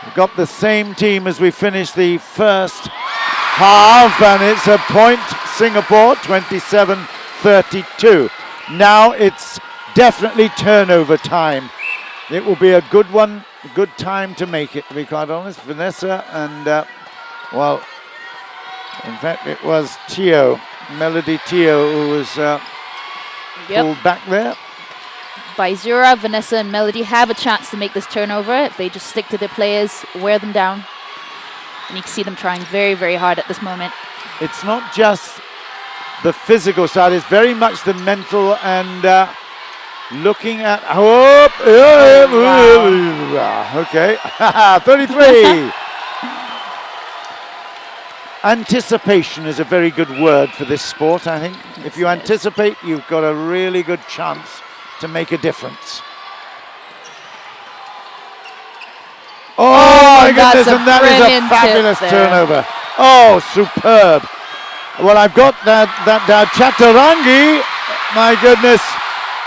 We've got the same team as we finish the first half, and it's a point, Singapore, 27-32. Now it's definitely turnover time. It will be a good one, a good time to make it, to be quite honest. Vanessa and, well, in fact, it was Teo Melody who was pulled back there.
Baizura, Vanessa and Melody have a chance to make this turnover if they just stick to their players, wear them down. And you can see them trying very, very hard at this moment.
It's not just the physical side, it's very much the mental and looking at... Okay, 33. Anticipation is a very good word for this sport, I think. If you anticipate, you've got a really good chance to make a difference. Oh my goodness, and that is a fabulous turnover. Oh, superb. Well, I've got that Chathurangi, my goodness.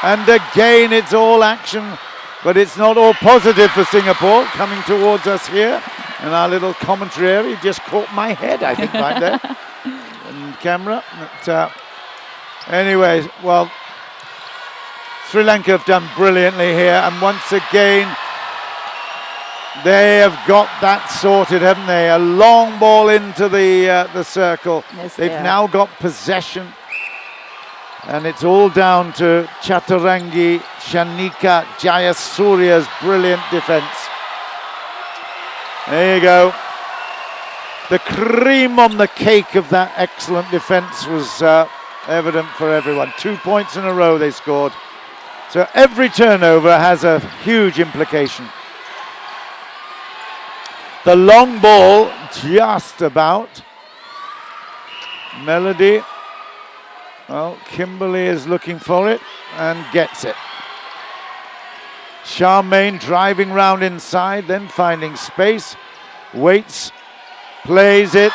And again, it's all action, but it's not all positive for Singapore coming towards us here. And our little commentary area just caught my head, I think, right there. And camera. But, anyways, well, Sri Lanka have done brilliantly here. And once again, they have got that sorted, haven't they? A long ball into the circle.
Yes,
they've now got possession. And it's all down to Chathurangi, Shanika, Jayasooriya's brilliant defense. There you go. The cream on the cake of that excellent defense was evident for everyone. 2 points in a row they scored. So every turnover has a huge implication. The long ball, just about. Melody. Well, Kimberly is looking for it and gets it. Charmaine driving round inside, then finding space, waits, plays it,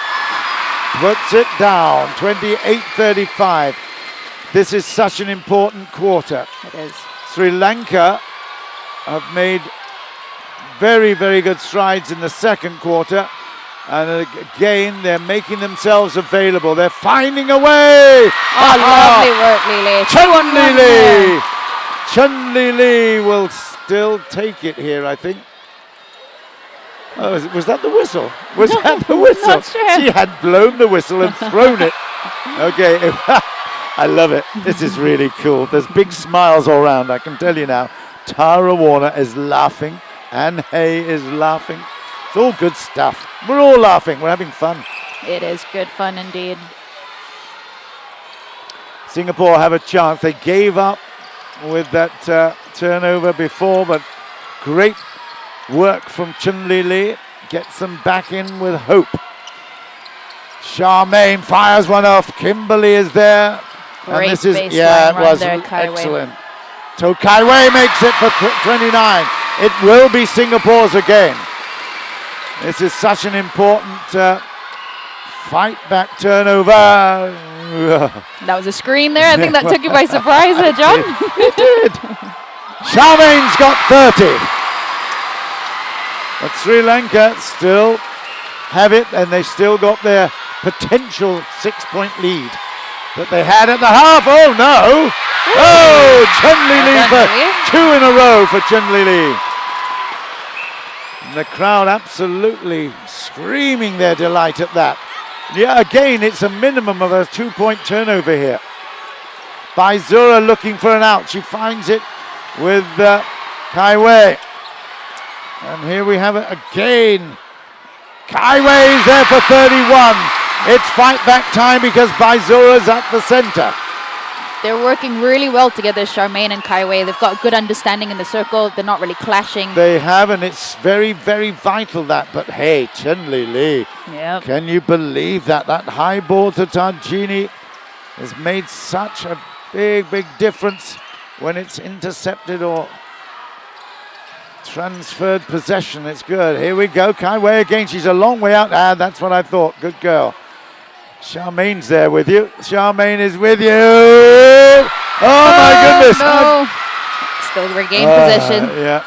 puts it down, 28-35. This is such an important quarter.
It is.
Sri Lanka have made very, very good strides in the second quarter. And again, they're making themselves available. They're finding a way.
Oh, lovely work, Lili.
Chen Lili will still take it here, I think. Oh, was that the whistle? Was that the whistle?
Not sure.
She had blown the whistle and thrown it. Okay, I love it. This is really cool. There's big smiles all around, I can tell you now. Tara Warner is laughing. Anne Hay is laughing. It's all good stuff. We're all laughing. We're having fun.
It is good fun indeed.
Singapore have a chance. They gave up with that turnover before, but great work from Chen Lili. Gets them back in with hope. Charmaine fires one off. Kimberly is there.
Great
and this is,
baseline
yeah, it
run
was
there, Kaiwei.
excellent. So Kaiwei makes it for 29. It will be Singapore's again. This is such an important fight back turnover.
That was a screen there. I think that took you by surprise there, John.
It did. Charmaine's got 30. But Sri Lanka still have it, and they still got their potential 6-point lead that they had at the half. Oh no! Oh, Chen Lili for 2 in a row for Chen Lili. And the crowd absolutely screaming their delight at that. Yeah, again, it's a minimum of a 2-point turnover here. Baizura looking for an out. She finds it with Kaiwei. And here we have it again. Kaiwei is there for 31. It's fight back time because Baizura's at the center.
They're working really well together, Charmaine and Kaiwei. They've got good understanding in the circle. They're not really clashing.
They have, and it's very, very vital that. But hey, Chen Lili,
Yep.
can you believe that? That high ball to Tharjini has made such a big, big difference when it's intercepted or transferred possession. It's good. Here we go. Kaiwei again. She's a long way out. Ah, that's what I thought. Good girl. Charmaine's there with you. Charmaine is with you. Oh my goodness.
No. Still regain possession.
Yeah.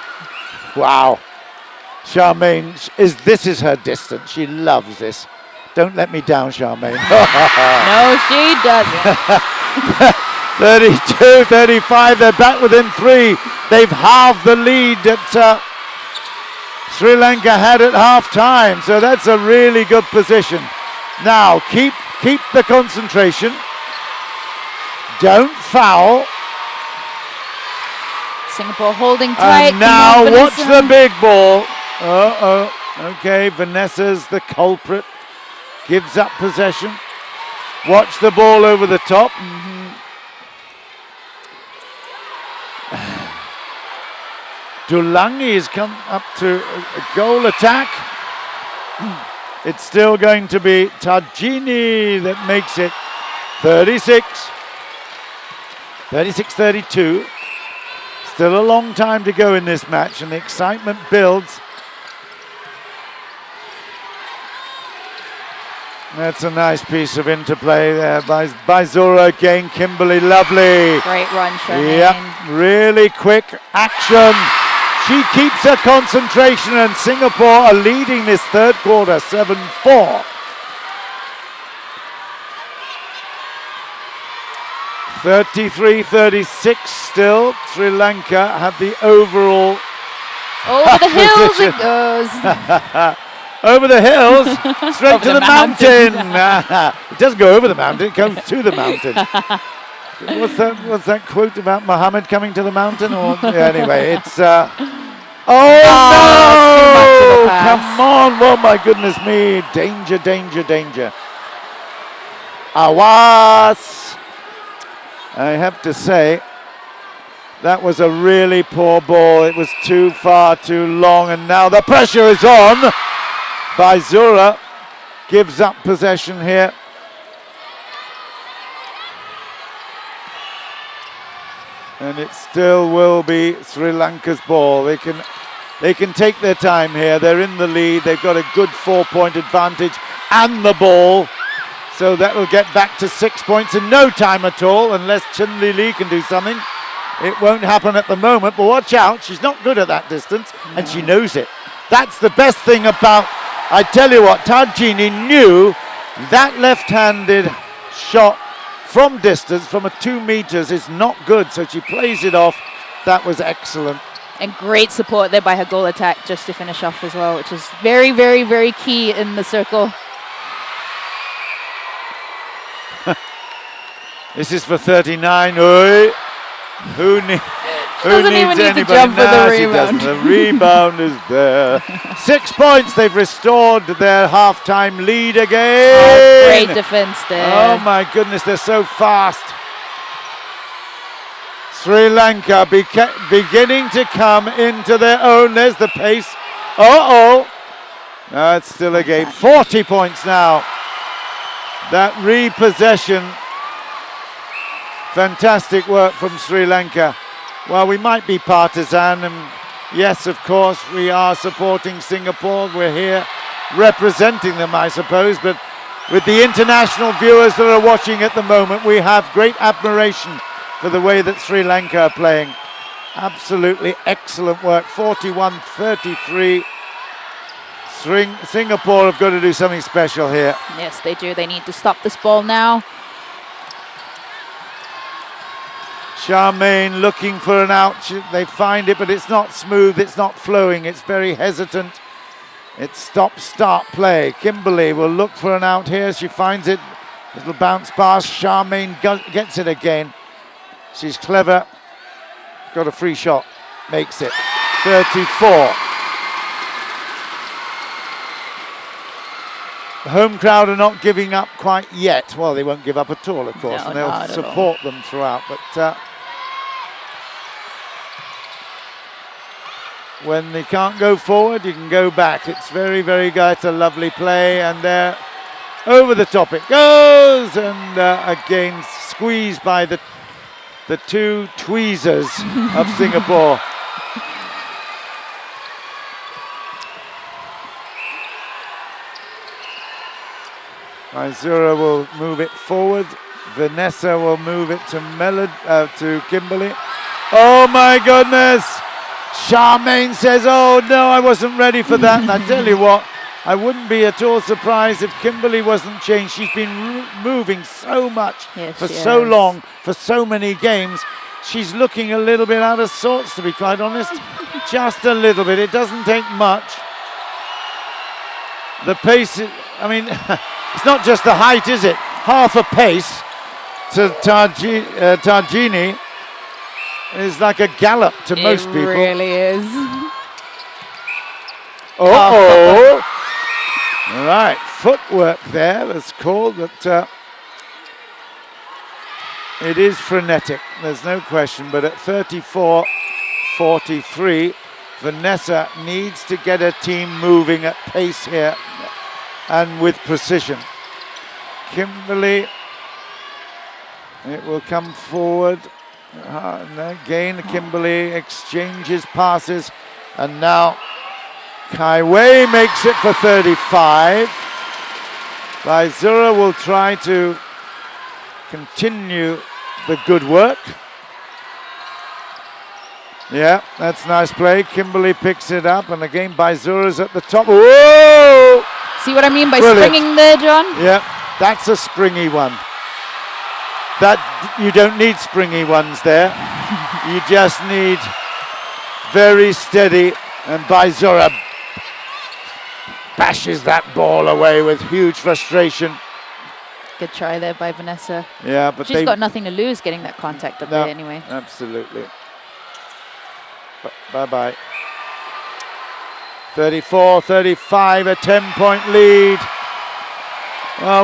Wow. Charmaine, this is her distance. She loves this. Don't let me down, Charmaine.
No, she doesn't.
32, 35. They're back within 3. They've halved the lead that Sri Lanka had at half time. So that's a really good position. Now, keep the concentration. Don't foul.
Singapore holding tight.
And now watch
Vanessa.
the big ball. Okay, Vanessa's the culprit. Gives up possession. Watch the ball over the top. Dulangi has come up to a goal attack. It's still going to be Tharjini that makes it 36. 36-32. Still a long time to go in this match, and the excitement builds. That's a nice piece of interplay there by Baizura again. Kimberly, lovely.
Great run, Charmaine.
Yep, really quick action. She keeps her concentration, and Singapore are leading this third quarter, 7-4. 33-36 still. Sri Lanka have the overall.
Over the hills it goes.
Over the hills, straight
Over
to
the
the mountain. It doesn't go over the mountain, it comes to the mountain. What's that quote about Muhammad coming to the mountain? Or anyway, it's no! Come on! Oh my goodness me! Danger, danger, danger! Awas! I have to say, that was a really poor ball. It was too far, too long, and now the pressure is on. Baizura gives up possession here. And it still will be Sri Lanka's ball. They can take their time here. They're in the lead. They've got a good 4-point advantage and the ball. So that will get back to 6 points in no time at all, unless Chen Lili can do something. It won't happen at the moment, but watch out. She's not good at that distance, and she knows it. That's the best thing about, I tell you what, Tharjini knew that left-handed shot from distance, from 2 meters, is not good, so she plays it off. That was excellent.
And great support there by her goal attack just to finish off as well, which is very, very, very key in the circle.
This is for 39. Oi. Who needs
even need to jump for the rebound.
The rebound is there. 6 points. They've restored their half-time lead again.
Oh, great defense there.
Oh my goodness, they're so fast. Sri Lanka beginning to come into their own. There's the pace. No, it's still a game. 40 points now. That repossession Fantastic work from Sri Lanka. Well, we might be partisan, and yes, of course, we are supporting Singapore. We're here representing them, I suppose, but with the international viewers that are watching at the moment, we have great admiration for the way that Sri Lanka are playing. Absolutely excellent work, 41-33. Singapore have got to do something special here.
Yes, they do. They need to stop this ball now.
Charmaine looking for an out. They find it, but it's not smooth, it's not flowing, it's very hesitant. It's stop-start play. Kimberly will look for an out here. She finds it. Little bounce pass. Charmaine gets it again. She's clever. Got a free shot. Makes it 34. The home crowd are not giving up quite yet. Well, they won't give up at all, of course,
No,
and they'll
not at
support them throughout. But when they can't go forward, you can go back. It's very, very good. It's a lovely play, and there, over the top it goes, and again squeezed by the two tweezers of Singapore. Baizura will move it forward. Vanessa will move it to Kimberly. Oh my goodness! Charmaine says, oh no, I wasn't ready for that. And I tell you what, I wouldn't be at all surprised if Kimberly wasn't changed. She's been moving so much for so long, for so many games. She's looking a little bit out of sorts, to be quite honest. Just a little bit. It doesn't take much. The pace, I mean, it's not just the height, is it? Half a pace to Tharjini is like a gallop to most people.
It really is.
Oh! All right, footwork there, that's called, but it is frenetic, there's no question, but at 34-43, Vanessa needs to get her team moving at pace here and with precision. Kimberly, it will come forward. And again, Kimberly exchanges passes, and now Kai Wei makes it for 35. Baizura will try to continue the good work. Yeah, that's nice play. Kimberly picks it up, and again Baizura's at the top. Whoa!
See what I mean by
Brilliant.
springing there, John?
Yeah, that's a springy one. That you don't need springy ones there. You just need very steady, and Baizura bashes that ball away with huge frustration.
Good try there by Vanessa.
Yeah, but
she's got nothing to lose getting that contact up there anyway.
Absolutely. Bye-bye. 34-35, a 10-point lead.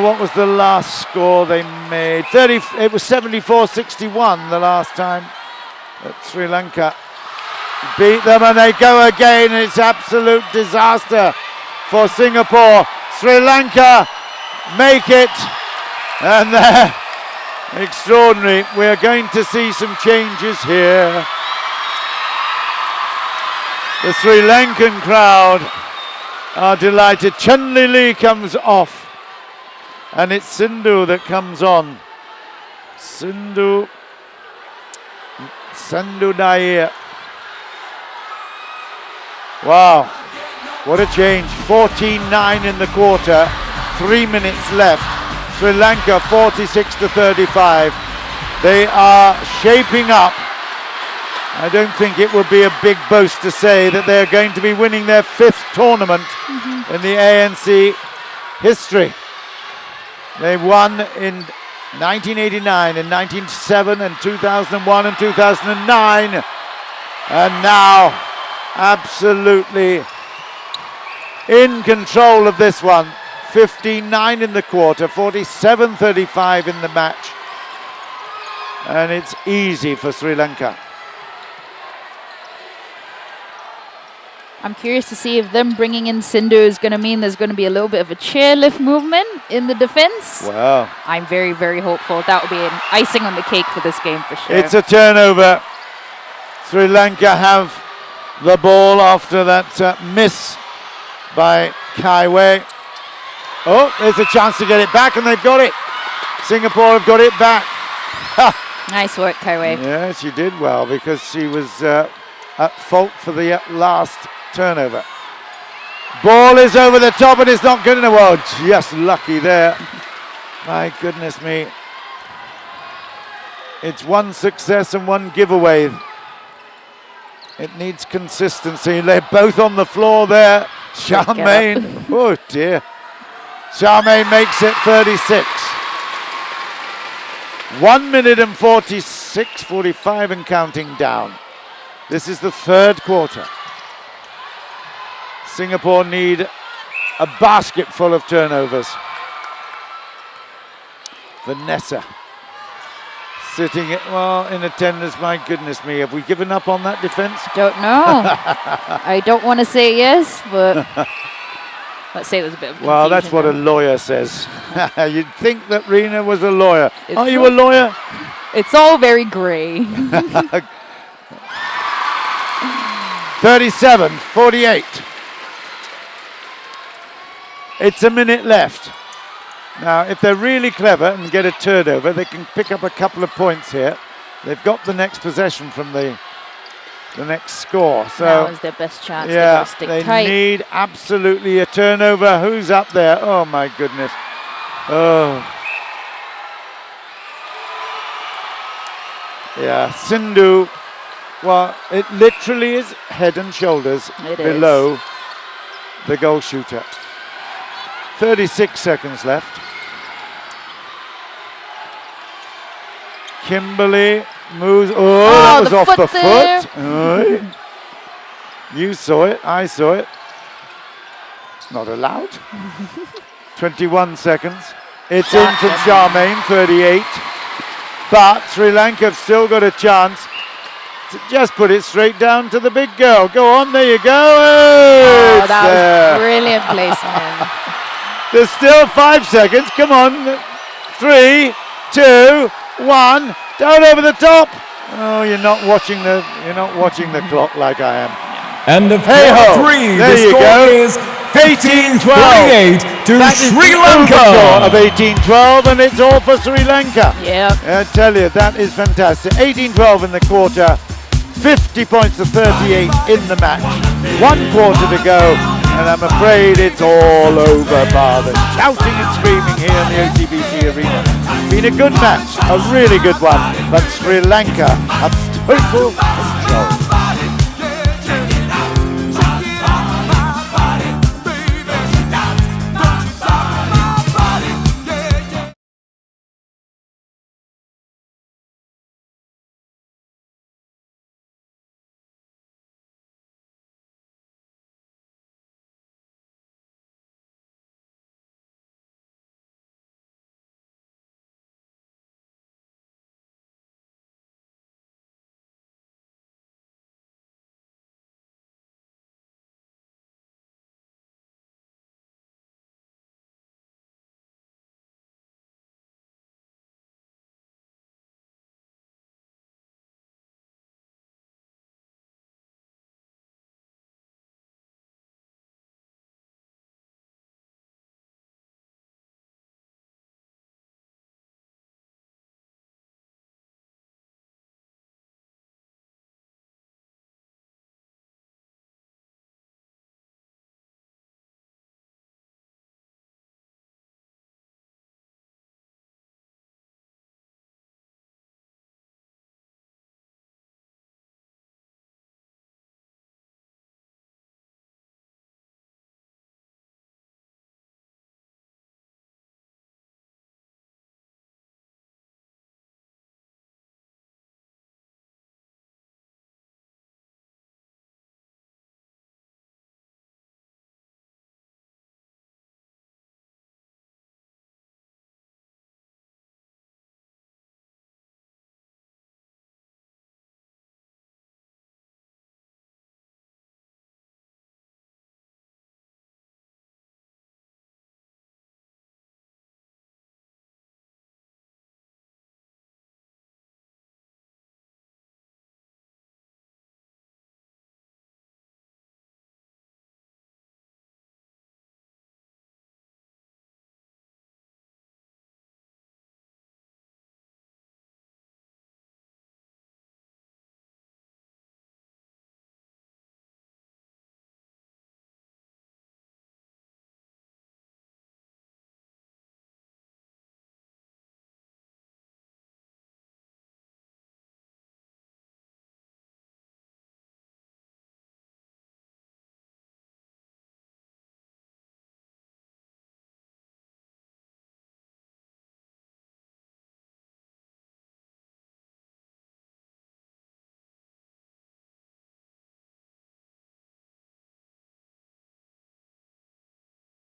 What was the last score they made? It was 74-61 the last time that Sri Lanka beat them, and they go again. It's absolute disaster for Singapore. Sri Lanka make it, and they're extraordinary. We're going to see some changes here. The Sri Lankan crowd are delighted. Chen Lili comes off, and it's Sindhu that comes on. Sindhu Nair. Wow, what a change. 14-9 in the quarter, 3 minutes left. Sri Lanka 46-35. They are shaping up. I don't think it would be a big boast to say that they're going to be winning their 5th tournament in the ANC history. They won in 1989, in 1997, and 2001 and 2009. And now, absolutely in control of this one. 15-9 in the quarter, 47-35 in the match. And it's easy for Sri Lanka.
I'm curious to see if them bringing in Sindhu is going to mean there's going to be a little bit of a chairlift movement in the defense.
Wow.
I'm very, very hopeful. That will be an icing on the cake for this game for sure.
It's a turnover. Sri Lanka have the ball after that miss by Kaiwei. Oh, there's a chance to get it back, and they've got it. Singapore have got it back.
Nice work, Kaiwei.
Yeah, she did well because she was at fault for the last turnover. Ball is over the top and it's not good enough. Well, just lucky there. My goodness me. It's one success and one giveaway. It needs consistency. They're both on the floor there. Charmaine. Oh dear. Charmaine makes it 36. 1 minute and 45 and counting down. This is the third quarter. Singapore need a basket full of turnovers. Vanessa sitting in attendance. My goodness me, have we given up on that defense?
Don't know. I don't want to say yes, but let's say there's a bit of confusion.
Well, that's what a lawyer says. You'd think that Rena was a lawyer.
It's
Are you a lawyer?
It's all very grey.
37-48. It's a minute left. Now, if they're really clever and get a turnover, they can pick up a couple of points here. They've got the next possession from the next score. So
Now is their best chance.
yeah,
Stick
they
tight.
need absolutely a turnover. Who's up there? Oh my goodness. Oh. Yeah, Sindhu. Well, it literally is head and shoulders below the goal shooter. 36 seconds left. Kimberly moves. Oh, that was off the foot. Oh. You saw it. I saw it. It's not allowed. 21 seconds. It's in from Charmaine, 38. But Sri Lanka have still got a chance to just put it straight down to the big girl. Go on, there you go.
Oh, that was brilliant placement.
There's still 5 seconds. Come on. 3, 2, 1. Down over the top. Oh, you're not watching the clock like I am.
And of
Hey-ho.
three,
There
the
you
score
go.
is
18-12
to
That is
Sri
the
Lanka.
overscore of 18-12, and it's all for Sri Lanka.
Yep.
I tell you, that is fantastic. 18-12 in the quarter, 50 points to 38 in the match. 1 quarter to go, and I'm afraid it's all over, bar the shouting and screaming here in the OCBC arena. Been a good match, a really good one, but Sri Lanka have total control.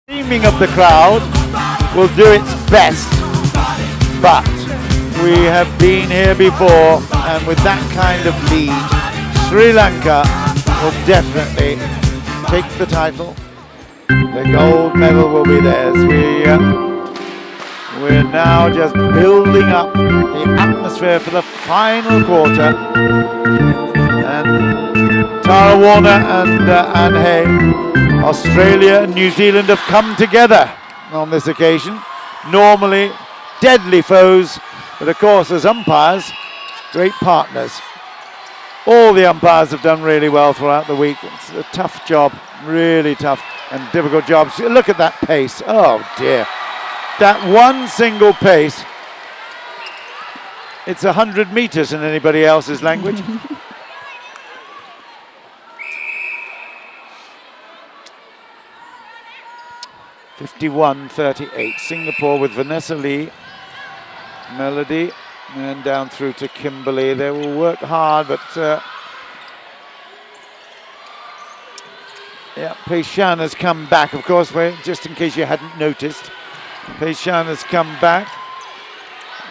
Screaming of the crowd will do its best, but we have been here before, and with that kind of lead, Sri Lanka will definitely take the title. The gold medal will be theirs. We're now just building up the atmosphere for the final quarter. And Tara Warner and Anne Hay, Australia and New Zealand have come together on this occasion. Normally deadly foes, but of course as umpires, great partners. All the umpires have done really well throughout the week. It's a tough job, really tough and difficult job. Look at that pace, oh dear. That one single pace, it's 100 meters in anybody else's language. (51-38). Singapore with Vanessa Lee, Melody, and down through to Kimberly. They will work hard, but yeah, Pei Shan has come back, of course, just in case you hadn't noticed. Pei Shan has come back,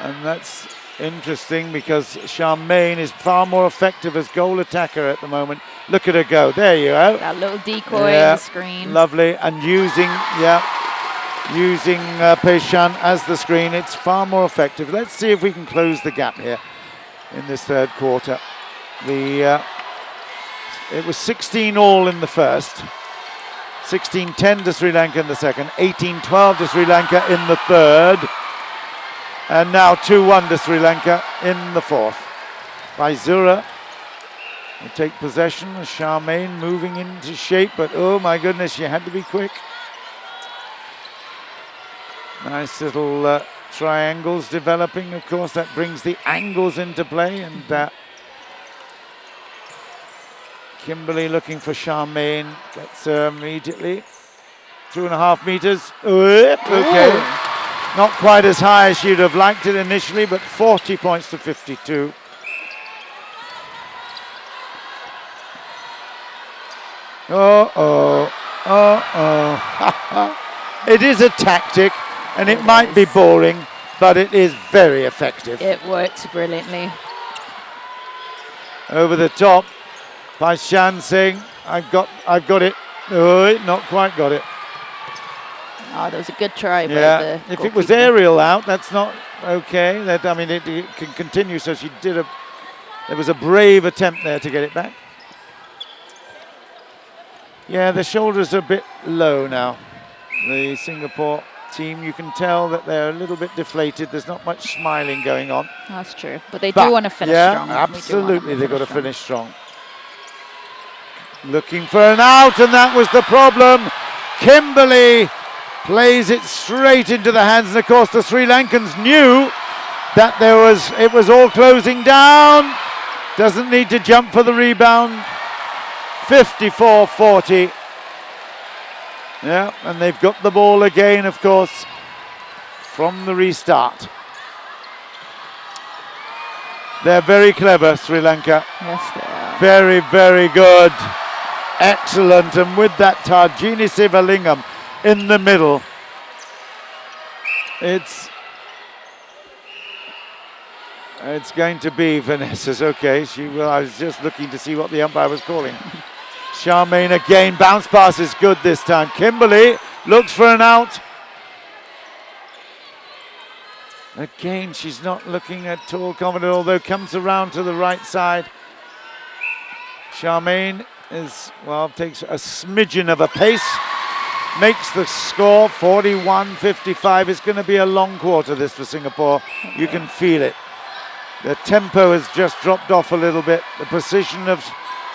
and that's interesting because Charmaine is far more effective as goal attacker at the moment. Look at her go. There you go.
That little decoy on the screen.
Lovely. And using Pei Shan as the screen, it's far more effective. Let's see if we can close the gap here in this third quarter. It was 16-all in the first. 16-10 to Sri Lanka in the second, 18-12 to Sri Lanka in the third, and now 2-1 to Sri Lanka in the fourth. Baizura will take possession. Charmaine moving into shape, but oh my goodness, she had to be quick. Nice little triangles developing, of course, that brings the angles into play, and Kimberly looking for Charmaine, gets her immediately. 2.5 meters. Okay. Not quite as high as she'd have liked it initially, but 40 points to 52. It is a tactic, and it might be boring, but it is very effective.
It works brilliantly.
Over the top. Pei Shan saying, I've got it. Oh, not quite got it.
Oh, that was a good try.
Yeah, if it was aerial out, that's not okay. I mean, it can continue, so she did there was a brave attempt there to get it back. Yeah, the shoulders are a bit low now. The Singapore team, you can tell that they're a little bit deflated. There's not much smiling going on.
That's true, but they do want to finish strong.
Yeah, absolutely, they've got to finish strong. Looking for an out, and that was the problem. Kimberly plays it straight into the hands, and of course the Sri Lankans knew that it was all closing down. Doesn't need to jump for the rebound. 54-40. Yeah, and they've got the ball again, of course, from the restart. They're very clever, Sri Lanka.
Yes, they are.
Very, very good. Excellent. And with that Tharjini Sivalingam in the middle, it's going to be Vanessa's. Okay, I was just looking to see what the umpire was calling. Charmaine again, bounce pass is good this time. Kimberly looks for an out. Again, she's not looking at all confident, although comes around to the right side. Charmaine takes a smidgen of a pace, makes the score 41-55. It's going to be a long quarter, this, for Singapore. You can feel it. The tempo has just dropped off a little bit. The precision of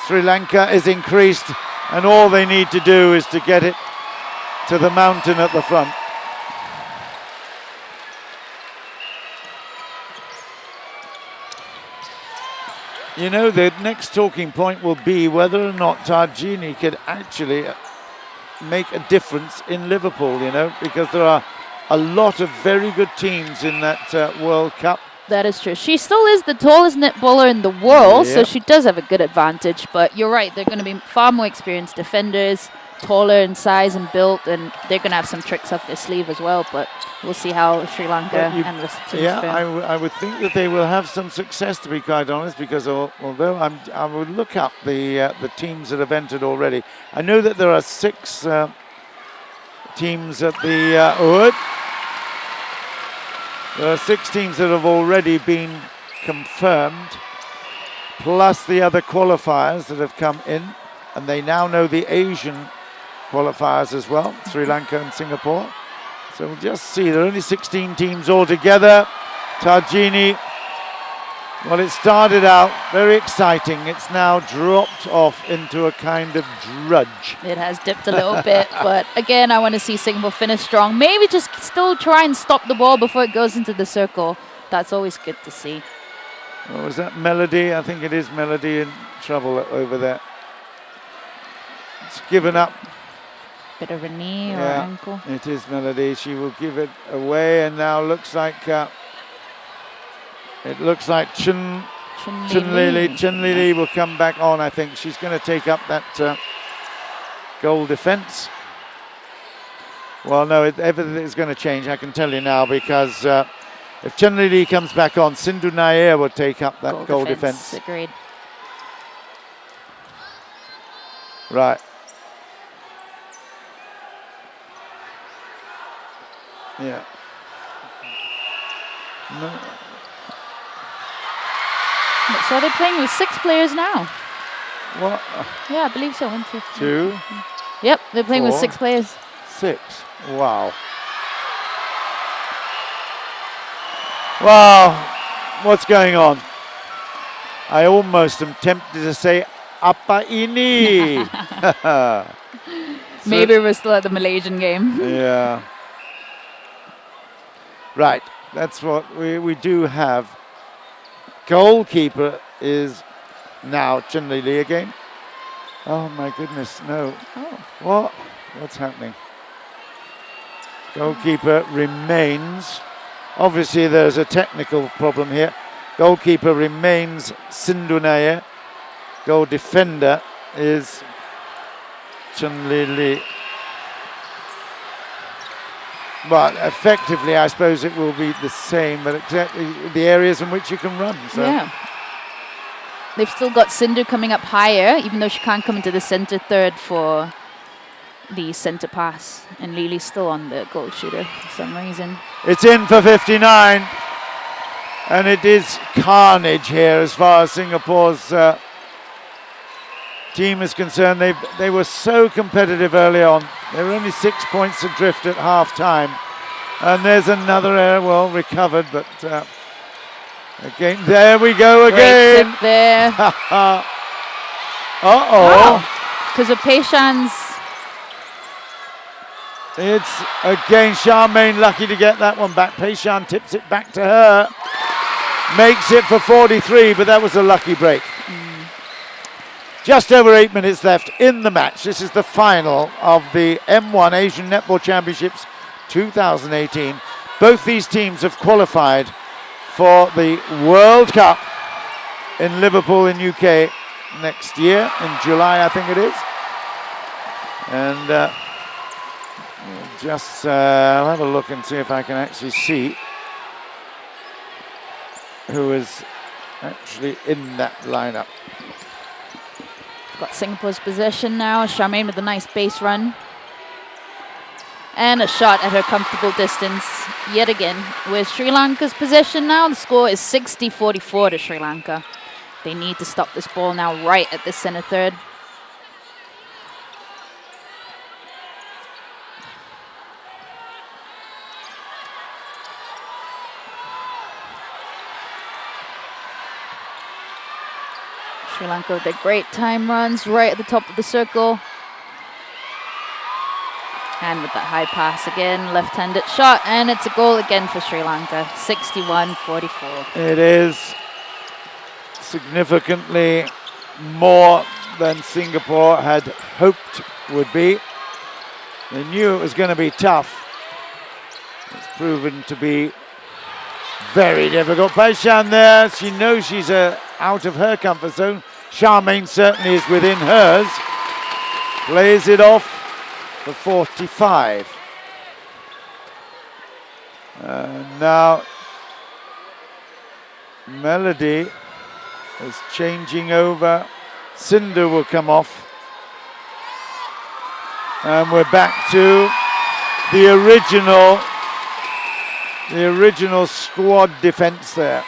Sri Lanka is increased, and all they need to do is to get it to the mountain at the front. You know, the next talking point will be whether or not Tharjini could actually make a difference in Liverpool, you know, because there are a lot of very good teams in that World Cup.
That is true. She still is the tallest netballer in the world, so she does have a good advantage. But you're right, they're going to be far more experienced defenders. taller in size and built, and they're going to have some tricks up their sleeve as well, but we'll see how Sri Lanka and the rest of the teams fare.
I would think that they will have some success, to be quite honest, because although I would look up the teams that have entered already. I know that there are 6 teams at the Oud. There are 6 teams that have already been confirmed, plus the other qualifiers that have come in, and they now know the Asian qualifiers as well, Sri Lanka and Singapore. So we'll just see, there are only 16 teams altogether. Tharjini, well, it started out very exciting. It's now dropped off into a kind of drudge.
It has dipped a little bit, but again, I want to see Singapore finish strong. Maybe just still try and stop the ball before it goes into the circle. That's always good to see.
What was that, Melody? I think it is Melody in trouble over there. It's given up.
Bit of a knee or ankle.
It is Melody. She will give it away, and now looks like Chen Lili will come back on. I think she's going to take up that goal defense. Well, no, everything is going to change. I can tell you now, because if Chen Lili comes back on, Sindhu Nair will take up that goal defense.
Agreed.
Right. Yeah. No.
So they're playing with 6 players now.
What?
Yeah, I believe so. 1, 2,
2.
Yep, they're playing with
4,
6 players.
6. Wow. Wow. What's going on? I almost am tempted to say, apa ini?
Maybe we're still at the Malaysian game.
Yeah. Right. That's what we do have. Goalkeeper is now Chen Lili again. Oh my goodness, no.
Oh.
What? What's happening? Goalkeeper remains. Obviously there's a technical problem here. Goalkeeper remains Sindhu Nair. Goal defender is Chen Lili. But effectively, I suppose it will be the same, but except the areas in which you can run. So.
Yeah. They've still got Sindhu coming up higher, even though she can't come into the centre third for the centre pass. And Lili's still on the goal shooter for some reason.
It's in for 59. And it is carnage here as far as Singapore's team is concerned. They were so competitive early on. They were only 6 points adrift at half time. And there's another error, well, recovered, but again, there we go again.
Great tip there.
Uh-oh.
Because of Pei Shan's.
It's again Charmaine lucky to get that one back. Pei Shan tips it back to her. Makes it for 43, but that was a lucky break. Just over 8 minutes left in the match. This is the final of the M1 Asian Netball Championships 2018. Both these teams have qualified for the World Cup in Liverpool in UK next year, in July I think it is. And I'll have a look and see if I can actually see who is actually in that lineup.
Got Singapore's possession now. Charmaine with a nice base run. And a shot at her comfortable distance yet again. With Sri Lanka's possession now, the score is 60-44 to Sri Lanka. They need to stop this ball now right at the centre third. Sri Lanka with their great time runs right at the top of the circle. And with that high pass again, left-handed shot, and it's a goal again for Sri Lanka, 61-44.
It is significantly more than Singapore had hoped would be. They knew it was going to be tough. It's proven to be very difficult. Pei Shan there, she knows she's out of her comfort zone. Charmaine certainly is within hers. Plays it off. for 45. Now Melody is changing over. Cinder will come off. And we're back to the original squad defense there.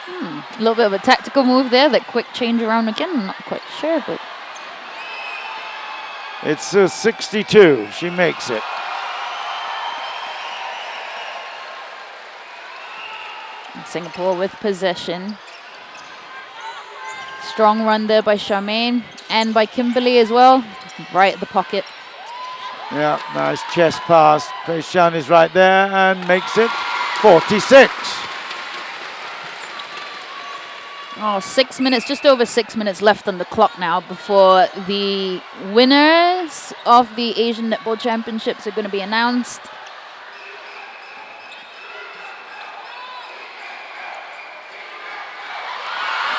A little bit of a tactical move there, that quick change around again. I'm not quite sure, but
It's 62. She makes it.
Singapore with possession. Strong run there by Charmaine and by Kimberly as well. Right at the pocket.
Yeah, nice chest pass. Pei Shan is right there and makes it 46.
Oh, 6 minutes, just over 6 minutes left on the clock now before the winners of the Asian Netball Championships are going to be announced.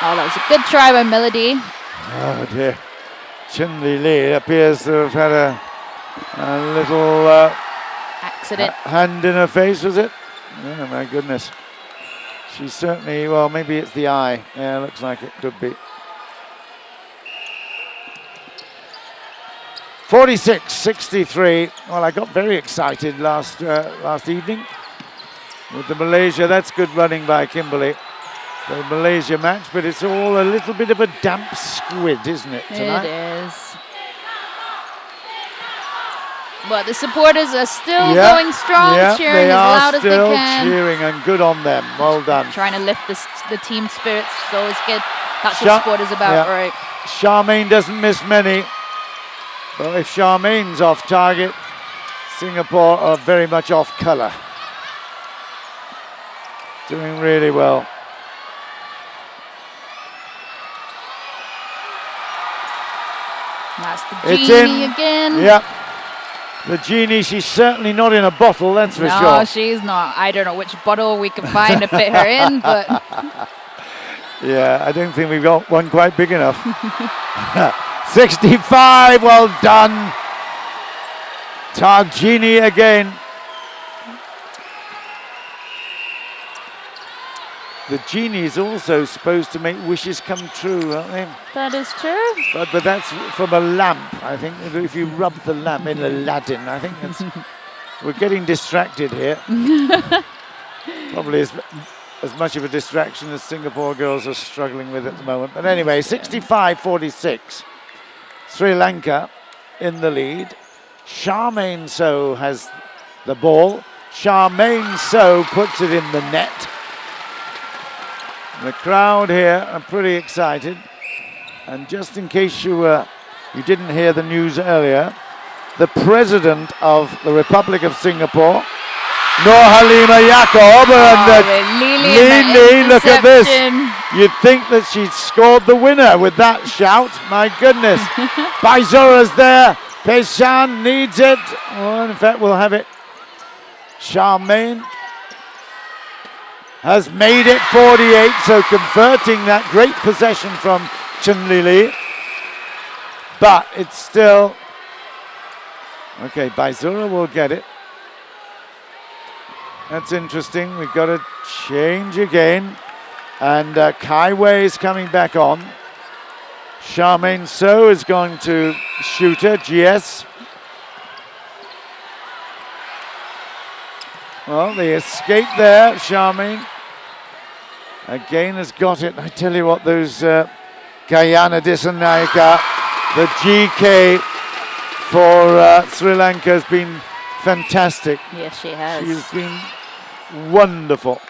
Oh, that was a good try by Melody.
Oh dear. Chen Lili appears to have had a little
Accident.
hand in her face, was it? Oh my goodness. She's certainly, well, maybe it's the eye. Yeah, looks like it could be. 46-63. Well, I got very excited last evening with the Malaysia. That's good running by Kimberly. The Malaysia match, but it's all a little bit of a damp squid, isn't it, tonight?
It is. But the supporters are still going strong, cheering as loud as they can.
They are still cheering, and good on them. Well done.
Trying to lift the team spirits, so it's good. That's what sport is about, right?
Charmaine doesn't miss many. But if Charmaine's off target, Singapore are very much off colour. Doing really well.
That's the genie again.
Yep. The genie, she's certainly not in a bottle, that's for sure.
No, she's not. I don't know which bottle we can find to fit her in, but...
Yeah, I don't think we've got one quite big enough. 65, well done. Tharjini again. The genie is also supposed to make wishes come true, aren't they?
That is true.
But that's from a lamp, I think. If you rub the lamp in Aladdin, I think it's... We're getting distracted here. Probably as much of a distraction as Singapore girls are struggling with at the moment. But anyway, 65-46. Sri Lanka in the lead. Charmaine Soh has the ball. Charmaine Soh puts it in the net. The crowd here are pretty excited. And just in case you didn't hear the news earlier, the president of the Republic of Singapore, Nur Halima Yaakob, and Lili, look at this. You'd think that she'd scored the winner with that shout. My goodness. Baizura's there. Pei Shan needs it. Well, in fact, we'll have it. Charmaine has made it 48, so converting that great possession from Chen Lili. But it's still... Okay, Baizura will get it. That's interesting. We've got to change again. And Kai Wei is coming back on. Charmaine Soh is going to shoot her, GS. Well, the escape there, Charmaine. Again has got it. I tell you what, those Gayana Dissanayake, the GK for Sri Lanka has been fantastic.
Yes, she has.
She's been wonderful.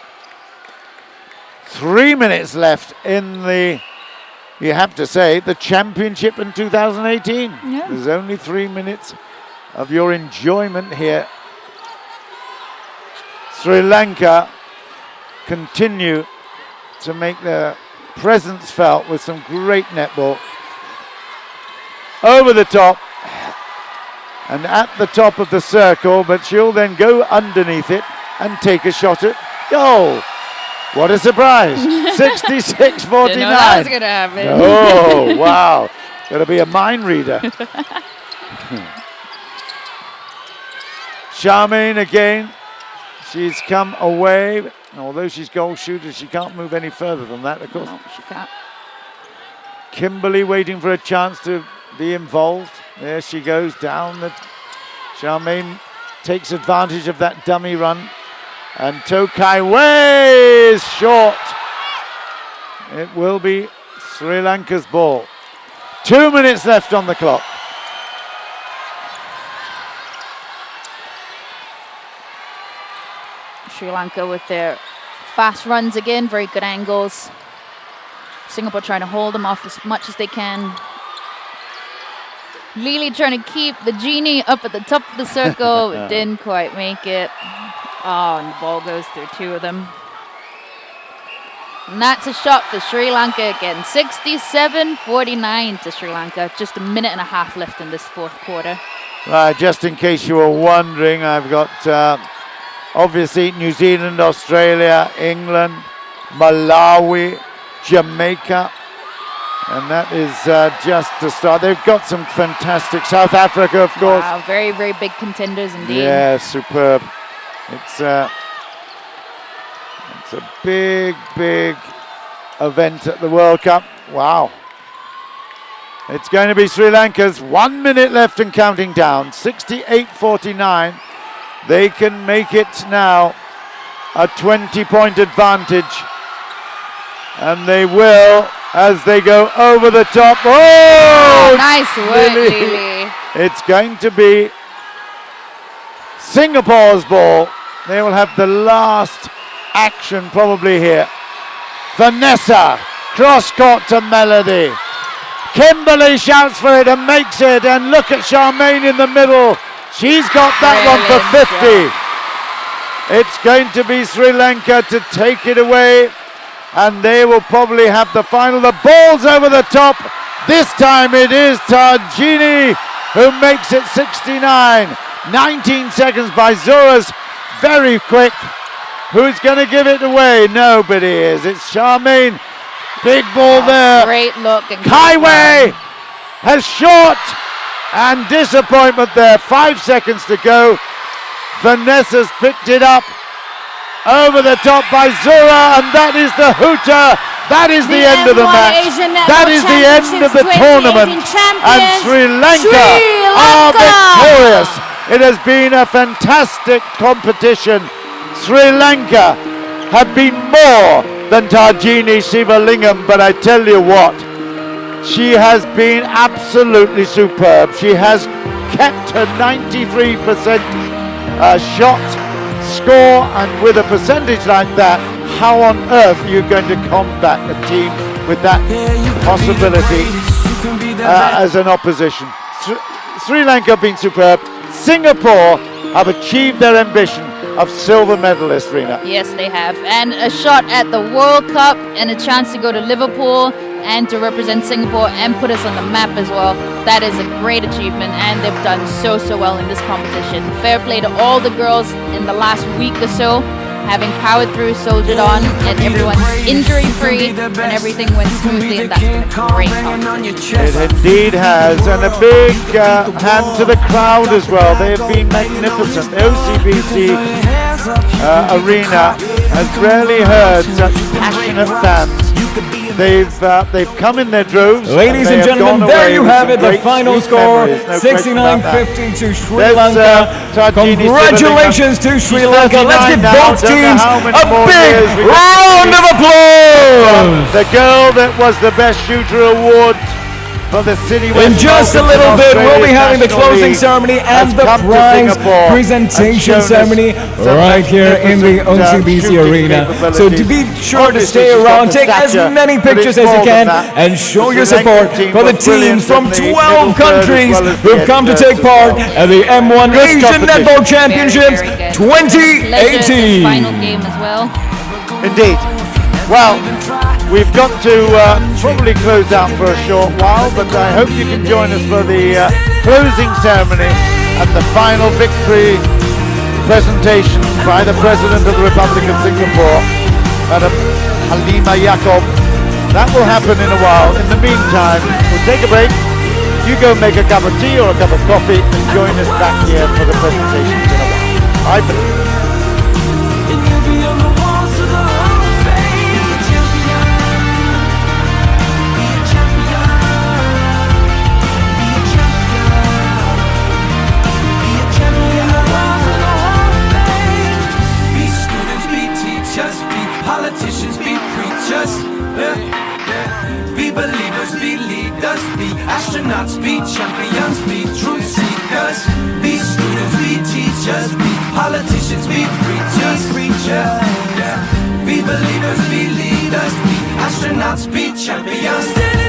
3 minutes left in the, you have to say, the championship in 2018.
Yeah.
There's only 3 minutes of your enjoyment here. Sri Lanka continue to make their presence felt with some great netball. Over the top and at the top of the circle, but she'll then go underneath it and take a shot at goal. What a surprise. 66-49.
Didn't know that was going to happen.
Oh, wow. Got to be a mind reader. Charmaine again. She's come away. Although she's goal shooter, she can't move any further than that, of course.
No, she can't.
Kimberly waiting for a chance to be involved. There she goes down. Charmaine takes advantage of that dummy run. And Tokai way is short. It will be Sri Lanka's ball. 2 minutes left on the clock.
Sri Lanka with their fast runs again, very good angles. Singapore trying to hold them off as much as they can. Lili trying to keep the genie up at the top of the circle, but didn't quite make it. Oh, and the ball goes through two of them. And that's a shot for Sri Lanka again. 67-49 to Sri Lanka. Just a minute and a half left in this fourth quarter.
Right, just in case you were wondering, I've got obviously New Zealand, Australia, England, Malawi, Jamaica, and that is just to start. They've got some fantastic. South Africa, of course.
Wow, very, very big contenders indeed.
Yeah, superb. It's a big, big event at the World Cup. Wow. It's going to be Sri Lanka's 1 minute left and counting down. 68-49. They can make it now a 20-point advantage. And they will as they go over the top. Oh,
nice work, Lili.
It's going to be Singapore's ball. They will have the last action probably here. Vanessa, cross court to Melody. Kimberly shouts for it and makes it. And look at Charmaine in the middle. She's got that one for 50. It's going to be Sri Lanka to take it away. And they will probably have the final. The ball's over the top. This time it is Tharjini who makes it 69. 19 seconds by Zura's very quick. Who's going to give it away? Nobody is. It's Charmaine. Big ball there.
Great look. And
Kaiway has short and disappointment there. 5 seconds to go. Vanessa's picked it up. Over the top by Zura, and that is the hooter. That is the end of the match.
Asian
That is the end of the tournament. And Sri Lanka are victorious. It has been a fantastic competition. Sri Lanka have been more than Tharjini Sivalingam, but I tell you what, she has been absolutely superb. She has kept her 93% shot score, and with a percentage like that, how on earth are you going to combat a team with that possibility as an opposition? Sri Lanka have been superb. Singapore have achieved their ambition of silver medalist, Rina.
Yes, they have. And a shot at the World Cup and a chance to go to Liverpool and to represent Singapore and put us on the map as well. That is a great achievement, and they've done so well in this competition. Fair play to all the girls in the last week or so, having powered through, soldiered on, and everyone's injury-free, and everything went smoothly, and that's been a great competition.
It indeed has, and a big hand to the crowd as well. They have been magnificent. The OCBC arena has rarely heard such passionate fans. They've come in their droves.
Ladies and gentlemen, there you have it, the final score, 69-50 to Sri Lanka. Congratulations to Sri Lanka. Let's give both teams a big round of applause.
The girl that was the best shooter award for the City West.
In just a little bit, we'll be having the closing ceremony and the prize presentation ceremony right here in the OCBC arena. So to be sure to stay around, take as many pictures as you can, and show your support for the teams from 12 countries who've come to take part at the M1 Asian Netball Championships 2018.
Final game as well.
Indeed. Well, we've got to probably close out for a short while, but I hope you can join us for the closing ceremony and the final victory presentation by the President of the Republic of Singapore, Madam Halima Yaakob. That will happen in a while. In the meantime, we'll take a break. You go make a cup of tea or a cup of coffee and join us back here for the presentations in a while. I believe.
And you'll be on the walls of the Hall of Fame. Be a champion. Be a champion. Be a champion. Be a champion. On the walls of the Hall of Fame. Be students, be teachers, be politicians, be preachers. Be believers, be leaders, be astronauts, be champions, be truth seekers. Be students, be teachers, be politicians, be preachers. Be believers, be leaders, be astronauts, be champions.